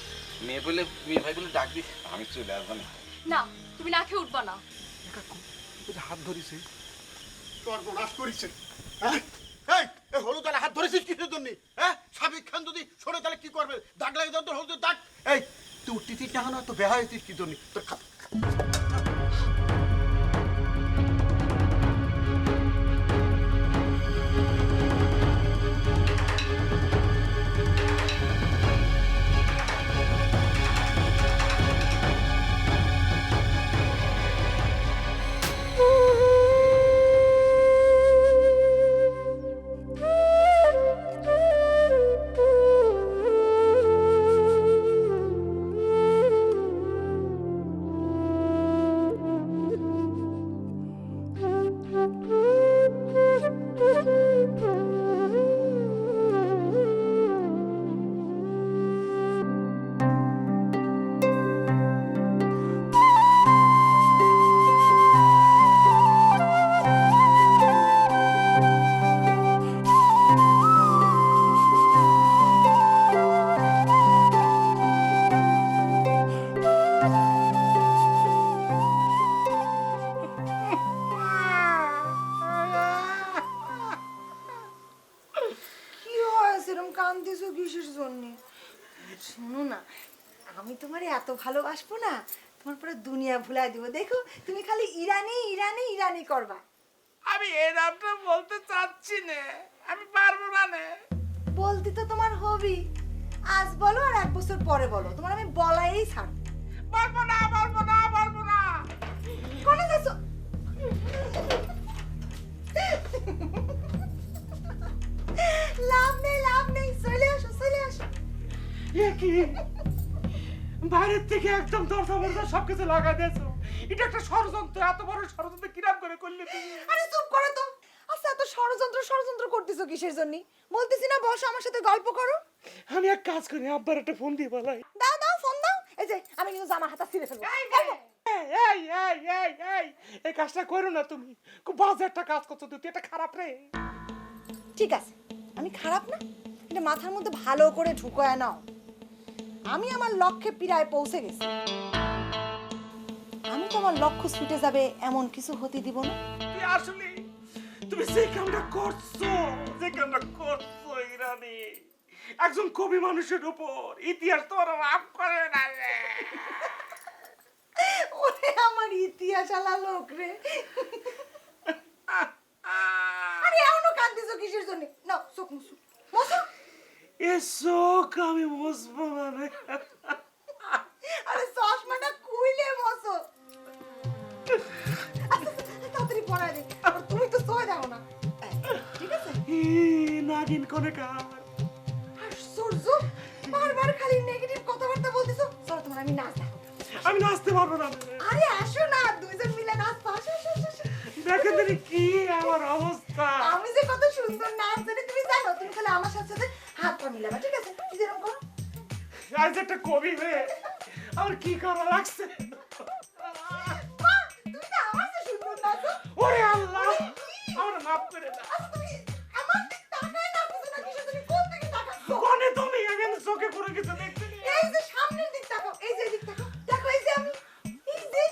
মেয়ে বলে, মেয়ে ভাই বলে ডাকবি, আমি চলে আসবো না।
না তুমি না খেয়ে উঠবা না।
ওই যে হাত ধরিছে, তোর নাশ করিছে। হ্যাঁ এই এই হলুদ আলা হাত ধরেছিস কিসের জন্য? হ্যাঁ, সাবিক খান যদি সরে তাহলে কি করবে? দাগ লাগে তোর হলুদের দাগ। এই তুই উঠতেছিস না কেন? তো বেহা হয়েছিস কি জন্য? তোর
কি হয়েছে এরকম কান্দিছো কিসের জন্য? শোনো না, আমি তোমার এত ভালোবাসবো না, তোমার পুরো দুনিয়া ভুলাই দিব। দেখো তুমি খালি ইরানি ইরানি ইরানি করবা।
আমি এই নামটা বলতে চাচ্ছি না, আমি পারবো না।
বলতে তো তোমার হবি, আজ বলো আর 1 বছর পরে বলো, তোমার আমি বলাই ছাড়।
বলবো না বলবো না বলবো না।
কোনে যাচ্ছ? লাভ নেই, চলে আসো চলে আসো।
এ কি, বাইরের থেকে একদম দরজা বন্ধ সবকিছু লাগাই দিয়েছো। এটা একটা ষড়যন্ত্র, এত বড় ষড়যন্ত্র কিরাম করে করলে তুমি?
আরে চুপ করো তো। আচ্ছা এত ষড়যন্ত্র ষড়যন্ত্র করতেছো কিসের জন্য? বলতেছি না বসো আমার সাথে গল্প করো।
আমি এক কাজ করি, আব্বার একটা ফোন দিয়ে বলাই।
দাও দাও ফোন দাও। এই যে আমি কিন্তু জামার হাতা ছিঁড়ে ফেলবো।
এই কাজটা করো না তুমি, খুব বাজে একটা কাজ করছো তুই, এটা খারাপ রে।
ঠিক আছে, আমি খারাপ না, এটা মাথার মধ্যে ভালো করে ঢুকায় নাও। আমি আমার লক্ষ্যে প্রায় পৌঁছে গেছি। আমি তো আমার লক্ষ্য ছুটে যাবে এমন কিছু হতে দিব না।
তুই আসলে তুমি যে কামটা করছো, ইরানি, একজন কবি মানুষের উপর ইতিহাস তোমার মাফ করে না রে।
ওরে আমার ইতিহাস আলা লোক রে। আরে এমনও কাঁদতেছো কিসের জন্য? নাও চোখ মুছো মুছো।
এ চোখ আমি মুছবো না রে।
আরে চশমাটা খুইলে মুছো। তাড়াতাড়ি পড়া দে, আবার তুমি তো সয় দাও না। ঠিক আছে?
নাগিন কোনে কার
আশ্চর্য, বারবার খালি নেগেটিভ কথাবার্তা বলতেছো। চলো তোমার আমি নাচ দেখাবো।
আমি নাচতে পারবো না।
আরে আসো না, দুইজন মিলে নাচ পাশে।
দেখেন দেখি কি আমার অবস্থা।
আমি যে কত সুন্দর নাচ জানি তুমি জানো। তুমি খালি আমার সাথে সাথে হাত পা মিলাবা, ঠিক আছে? এই যেরকম করো।
আজ একটা কবি হয়ে আর কি করা লাগছে।
মা, তুমি তো আমার চেয়ে সুন্দর নাচো।
ওরে আল্লাহ, আমার মাফ করে দাও।
আচ্ছা তুমি আমার দিক তাকায় নাচছো না, কিসের জন্য কোন দিকে তাকাচ্ছো?
কোনে তুমি এখন চোখে করে কিছু দেখতে নি।
এই যে সামনের দিক তাকাও, এই যে দিক তাকাও। দেখো এই যে আমি, এই যে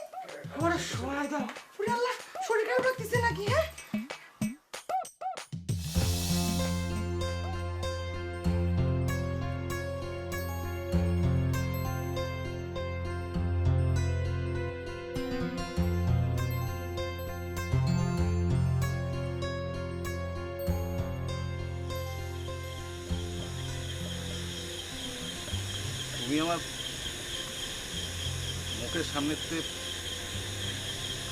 ওরে শোয়া দাও।
ওরে আল্লাহ, শরীর খারাপ লাগতেছে নাকি? হ্যাঁ
তুমি আমার মুখের সামনে থেকে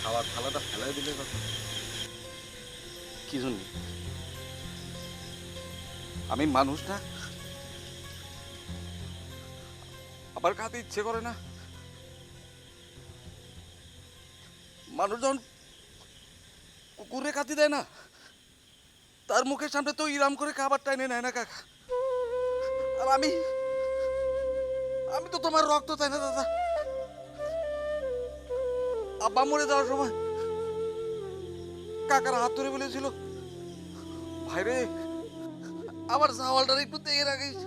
খাওয়ার থালাটা ফেলাই দিলে কথা কি জন্য? আমি মানুষ না, আবার খাতে ইচ্ছে করে না। মানুষ যখন কুকুরে খাতি দেয় না, তার মুখের সামনে তো ইরাম করে খাবার টাইনে নেয় না কাকা। আর আমি তো তোমার রক্ত চাই না দাদা। আব্বা মরে যাওয়ার সময় কাকার হাত ধরে বলেছিল, ভাইরে আমার সাওয়ালটা একটু দেখে রাখিস।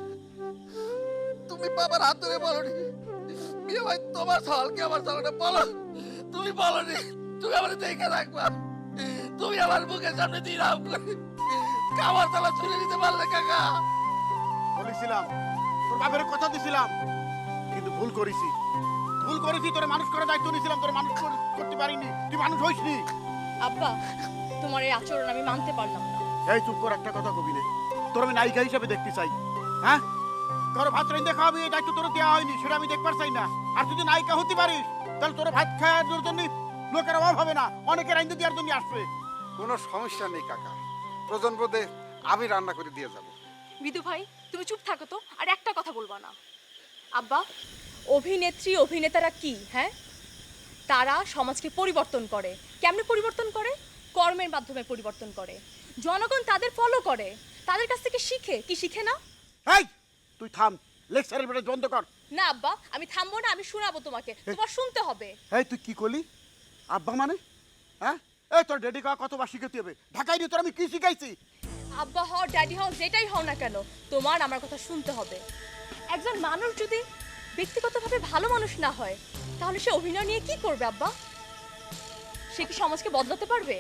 তুমি বাবার হাত ধরে বলনি বিয়ে ভাই তোমার সাওয়ালকে আমার সাওয়ালটা বলো, তুমি বলনি তুমি আমার দেখে রাখবা। তুমি আমার মুখের সামনে দিয়ে রাম করে খাবার থালা ছুঁড়ে নিতে পারলে কাকা।
বলেছিলাম তোর বাপের কথা দিছিলাম, কিন্তু ভুল করেছি। তোর মানুষ করার দায়িত্ব নিয়েছিলাম, তোর মানুষ করতে পারিনি। তুই মানুষ হইসনি।
আব্বা, তোমার এই আচরণ আমি মানতে পারলাম না।
এই চুপ কর, একটা কথা কবি নে। তোর আমি নায়িকা হিসেবে দেখতে চাই। হ্যাঁ, তোর ভাত রাইন্দে খাওয়াবি এই দায়িত্ব তোর দেওয়া হয়নি, সেটা আমি দেখবার চাই না। আর যদি নায়িকা হতে পারিস তাহলে তোর ভাত খাওয়ার জন্য লোকের অভাব হবে না, অনেকে রাইন্দে দেওয়ার জন্য আসবে।
কোনো সমস্যা নেই কাকা, প্রয়োজন বোধে আমি রান্না করে দিয়ে যাব।
বিদু ভাই, তুমি চুপ থাকো তো, আর একটা কথা বলবা না। আব্বা, অভিনেত্রী অভিনেতারা কি, হ্যাঁ, তারা সমাজকে পরিবর্তন করে। কেমনে পরিবর্তন করে? কর্মের মাধ্যমে পরিবর্তন করে। জনগণ তাদের ফলো করে, তাদের কাছ থেকে শিখে। কি শিখে না?
এই তুই থাম, লেকচারের বেটা বন্ধ কর।
না আব্বা, আমি থামবো না, আমি শোনাবো তোমাকে, তোমার শুনতে হবে।
এই তুই কি করলি? আব্বা মানে? হ্যাঁ, এই তোর ডেডি কা কতবার শিখাতে হবে? ঢাকায় নিয়ে তোর আমি কি শিখাইছি?
আব্বা হও, ড্যাডি হও, যেটাই হও না কেন, তোমার আমার কথা শুনতে হবে। একজন মানুষ যদি ব্যক্তিগতভাবে ভালো মানুষ না হয়, তাহলে সে অভিনয় নিয়ে কি করবে আব্বা? সে কি সমাজকে বদলাতে পারবে?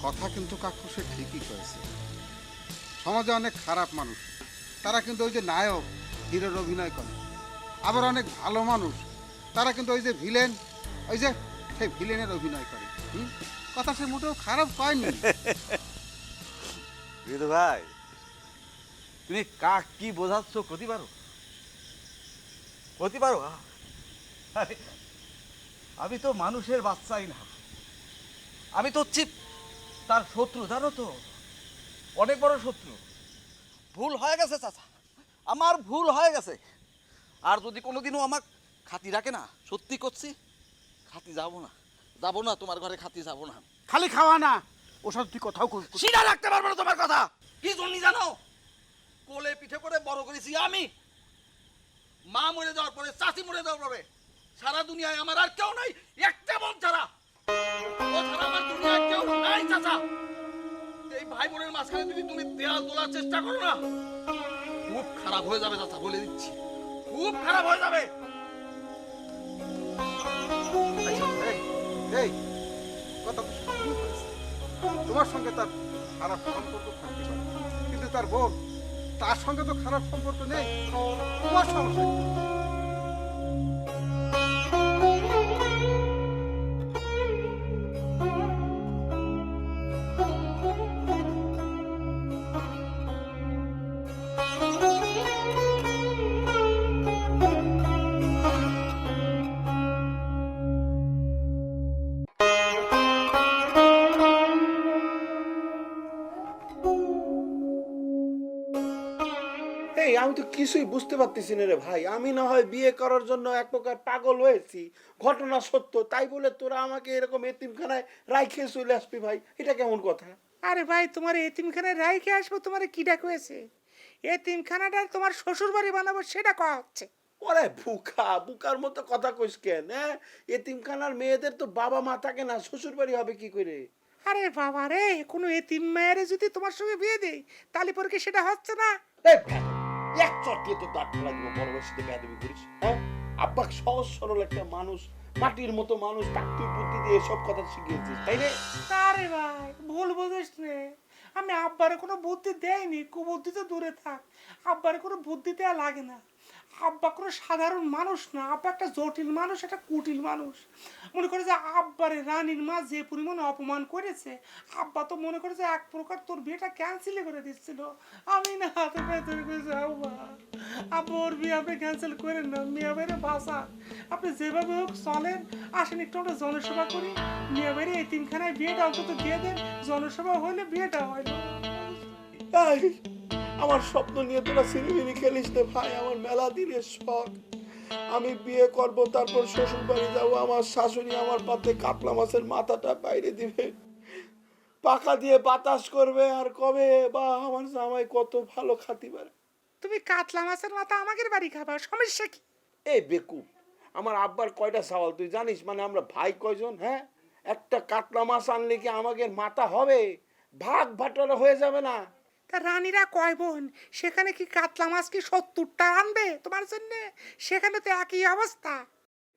কথা কিন্তু কাকু সে ঠিকই করেছে। সমাজে অনেক খারাপ মানুষ, তারা কিন্তু ওই যে নায়ক হিরোর অভিনয় করে। আবার অনেক ভালো মানুষ, তারা কিন্তু ওই যে ভিলেন, ওই যে সেই ভিলেনের অভিনয় করে। কথা সে মোটেও খারাপ কয়নি।
বিদু ভাই, তুমি কাক কি বোঝাচ্ছ করতে পারো? আমি তো মানুষের বাচ্চাই না, আমি তো হচ্ছি তার শত্রু, জানো তো, অনেক বড় শত্রু। ভুল হয়ে গেছে চাচা, আমার ভুল হয়ে গেছে। আর যদি কোনোদিনও আমার খাতি রাখে না, সত্যি করছি খাতি যাব না, তোমার ঘরে খাতি যাব না।
খালি খাওয়া না, ওর সাথে তুই কথাও কইস না।
সিধা রাখতে পারবো না তোমার কথা। কি জন্য জানো? কোলে পিঠে করে বড় করেছি আমি। মা মরে যাওয়ার পরে, চাচি মরে যাওয়ার পরে সারা দুনিয়ায় আমার আর কেউ নাই, একটা বোন ছাড়া। ও ছাড়া আমার দুনিয়ায় কেউ নাই চাচা। এই ভাই বোনের মাঝখানে যদি তুমি দেয়াল তোলার চেষ্টা করো না, খুব খারাপ হয়ে যাবে চাচা, বলে দিচ্ছি, খুব খারাপ হয়ে যাবে।
আচ্ছা, এই কথা তো সত্যি বলেছে। তোমার সঙ্গে তার খারাপ সম্পর্ক থাকতে পারে, কিন্তু তার বোন, তার সঙ্গে তো খারাপ সম্পর্ক নেই। তোমার সমস্যা কি?
এই আমি তো কিছুই বুঝতে পারতেছি না রে ভাই। আমি না হয় বিয়ে করার জন্য এক প্রকার পাগল হয়েছি, ঘটনা সত্য, তাই বলে তোরা আমাকে এরকম এতিমখানায় রাইখে চলে আসবি ভাই, এটা কেমন কথা?
আরে ভাই, তোমার এতিমখানায় রাইখে আসবো, তোমার কি ডাক হয়েছে? এতিমখানাটা তোমার শ্বশুর বাড়ি বানাবো, সেটা কয়া হচ্ছে।
ওরে বুকা, বুকার মতো কথা কইস কেন? হ্যাঁ, এতিমখানার মেয়েদের তো বাবা মা থাকে না, শ্বশুর বাড়ি হবে কি করে?
আরে বাবা রে, কোনো এতিম মেয়েরে যদি তোমার সঙ্গে বিয়ে দেই, তাহলে পরে কি সেটা হচ্ছে না?
এই ভ্যাট, এক চট দিয়ে তো দাঁত ফেলা দিব, বড় বয়সে বেয়াদবি করিস। হ্যাঁ, আব্বা সহজ সরল একটা মানুষ, মাটির মতো মানুষ, তাক তুই বুদ্ধি দিয়ে সব কথা শিখিয়েছিস, তাই রে?
আরে ভাই, ভুল বুঝিস রে। আমি আব্বারে কোনো বুদ্ধি দেয়নি, কুবুদ্ধি তো দূরে থাক, আব্বারে কোনো বুদ্ধি দেওয়া লাগে না। আব্বা কোনো সাধারণ মানুষ না, আব্বা একটা জটিল মানুষ, একটা কুটিল মানুষ। মনে করে যে আব্বারে রানীর মা যে পরিমাণে অপমান করেছে, আব্বা তো মনে করে যে এক প্রকার তোর বিয়েটা ক্যান্সেলই করে দিচ্ছিল। আমি না হাতে পায়ে ধরে করেছি, আব্বা আব্বা ওর বিয়ে আপনি ক্যান্সেল করেন না, মিয়া বাইরে বাসা, আপনি যেভাবে হোক চলেন, আসেন একটু আমরা জনসভা করি, মিয়া বাইরে এতিমখানায় বিয়েটা অন্তত দিয়ে দেন, জনসভা হইলে বিয়েটা হয় না।
এই, আমার স্বপ্ন নিয়ে তোরা সিনেমিনি খেলিস না ভাই, আমার মেলা দিনের শখ। আমি বিয়ে করব, তারপর শ্বশুর বাড়ি যাবো, আমার শাশুড়ি আমার পাতে কাতলা মাছের মাথাটা বাইরে দিবে, পাকা দিয়ে বাতাস করবে, আর কবে বা আমার জামাই কত ভালো খাতি পারে।
তুমি কাতলা মাছের মাথা আমাদের বাড়ি খাবা, সমস্যা কি?
এই বেকুব, আমার আব্বার কয়টা সওয়াল তুই জানিস? মানে আমরা ভাই কয়জন? হ্যাঁ, একটা কাতলা মাছ আনলে কি আমাদের মাথা হবে? ভাগ ভাটারা হয়ে যাবে না?
তা রানীরা কয় বোন, সেখানে কি কাতলা মাছ কি 70টা আনবে তোমার জন্য? সেখানে তো একই অবস্থা।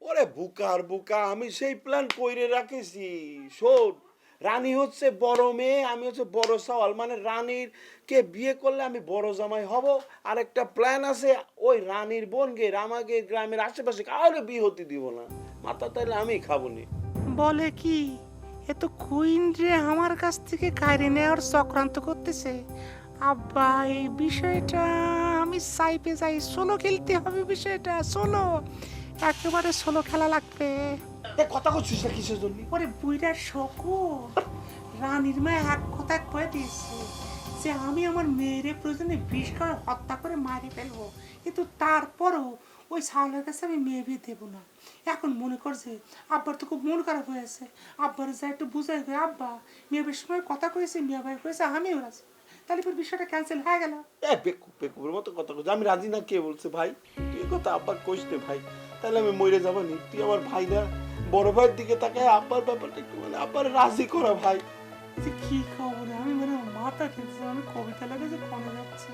ওরে বুকার বুকা, আমি সেই প্ল্যান কইরে রাখেছি। শোন, রানী হচ্ছে বড় মেয়ে, আমি হচ্ছে বড় সওয়াল, মানে রানীর কে বিয়ে করলে আমি বড় জামাই হব। আর একটা প্ল্যান আছে, ওই রানীর বোনকে আমাকে গ্রামের আশেপাশে কাউকে বিয়ে হতে দিব না, মাথা তাইলে আমি খাবো নি।
বলে কি, এ তো কুইন রে আমার কাছ থেকে কাড়ে নেওয়ার চক্রান্ত করতেছে। আব্বা, এই বিষয়টা আমি চাইপে যাই, সোলো খেলতে হবে বিষয়টা, সোলো, একেবারে সোলো খেলা লাগবে।
কথা করছিস না কিসের জন্য?
ওরে বুইড়ার শকুন, রানীর মা এক কথা কয়ে দিয়েছে যে আমি আমার মেয়েরে প্রয়োজনে বিষ করে হত্যা করে মারি ফেলবো, কিন্তু তারপরও ওই সাউলের কাছে আমি মেয়ে বিয়ে দেবো না। এখন মনে করছে আব্বার তো খুব মন খারাপ হয়েছে, আব্বার যা একটু বুঝাই গো, আব্বা মেয়ে বেশ সময় কথা কয়েছে, মেয়ে ভাই কয়েছে, আমিও রাজি, তাহলে পর বিষয়টা ক্যান্সেল হয়ে গেল।
বেকুব বেকুবের মতো কথা কইছ, আমি রাজি না। কে বলছে ভাই? তুই কথা আব্বা কইস নে ভাই, তাহলে আমি মরে যাবো নি? তুই আমার ভাই না, বড় ভাইয়ের দিকে তাকায় আব্বার ব্যাপারটা একটু মানে আব্বার রাজি করা ভাই।
যে কি খবর, আমি মানে মাথা খেলছে, আমি কবিতা লাগে যে কমে যাচ্ছে।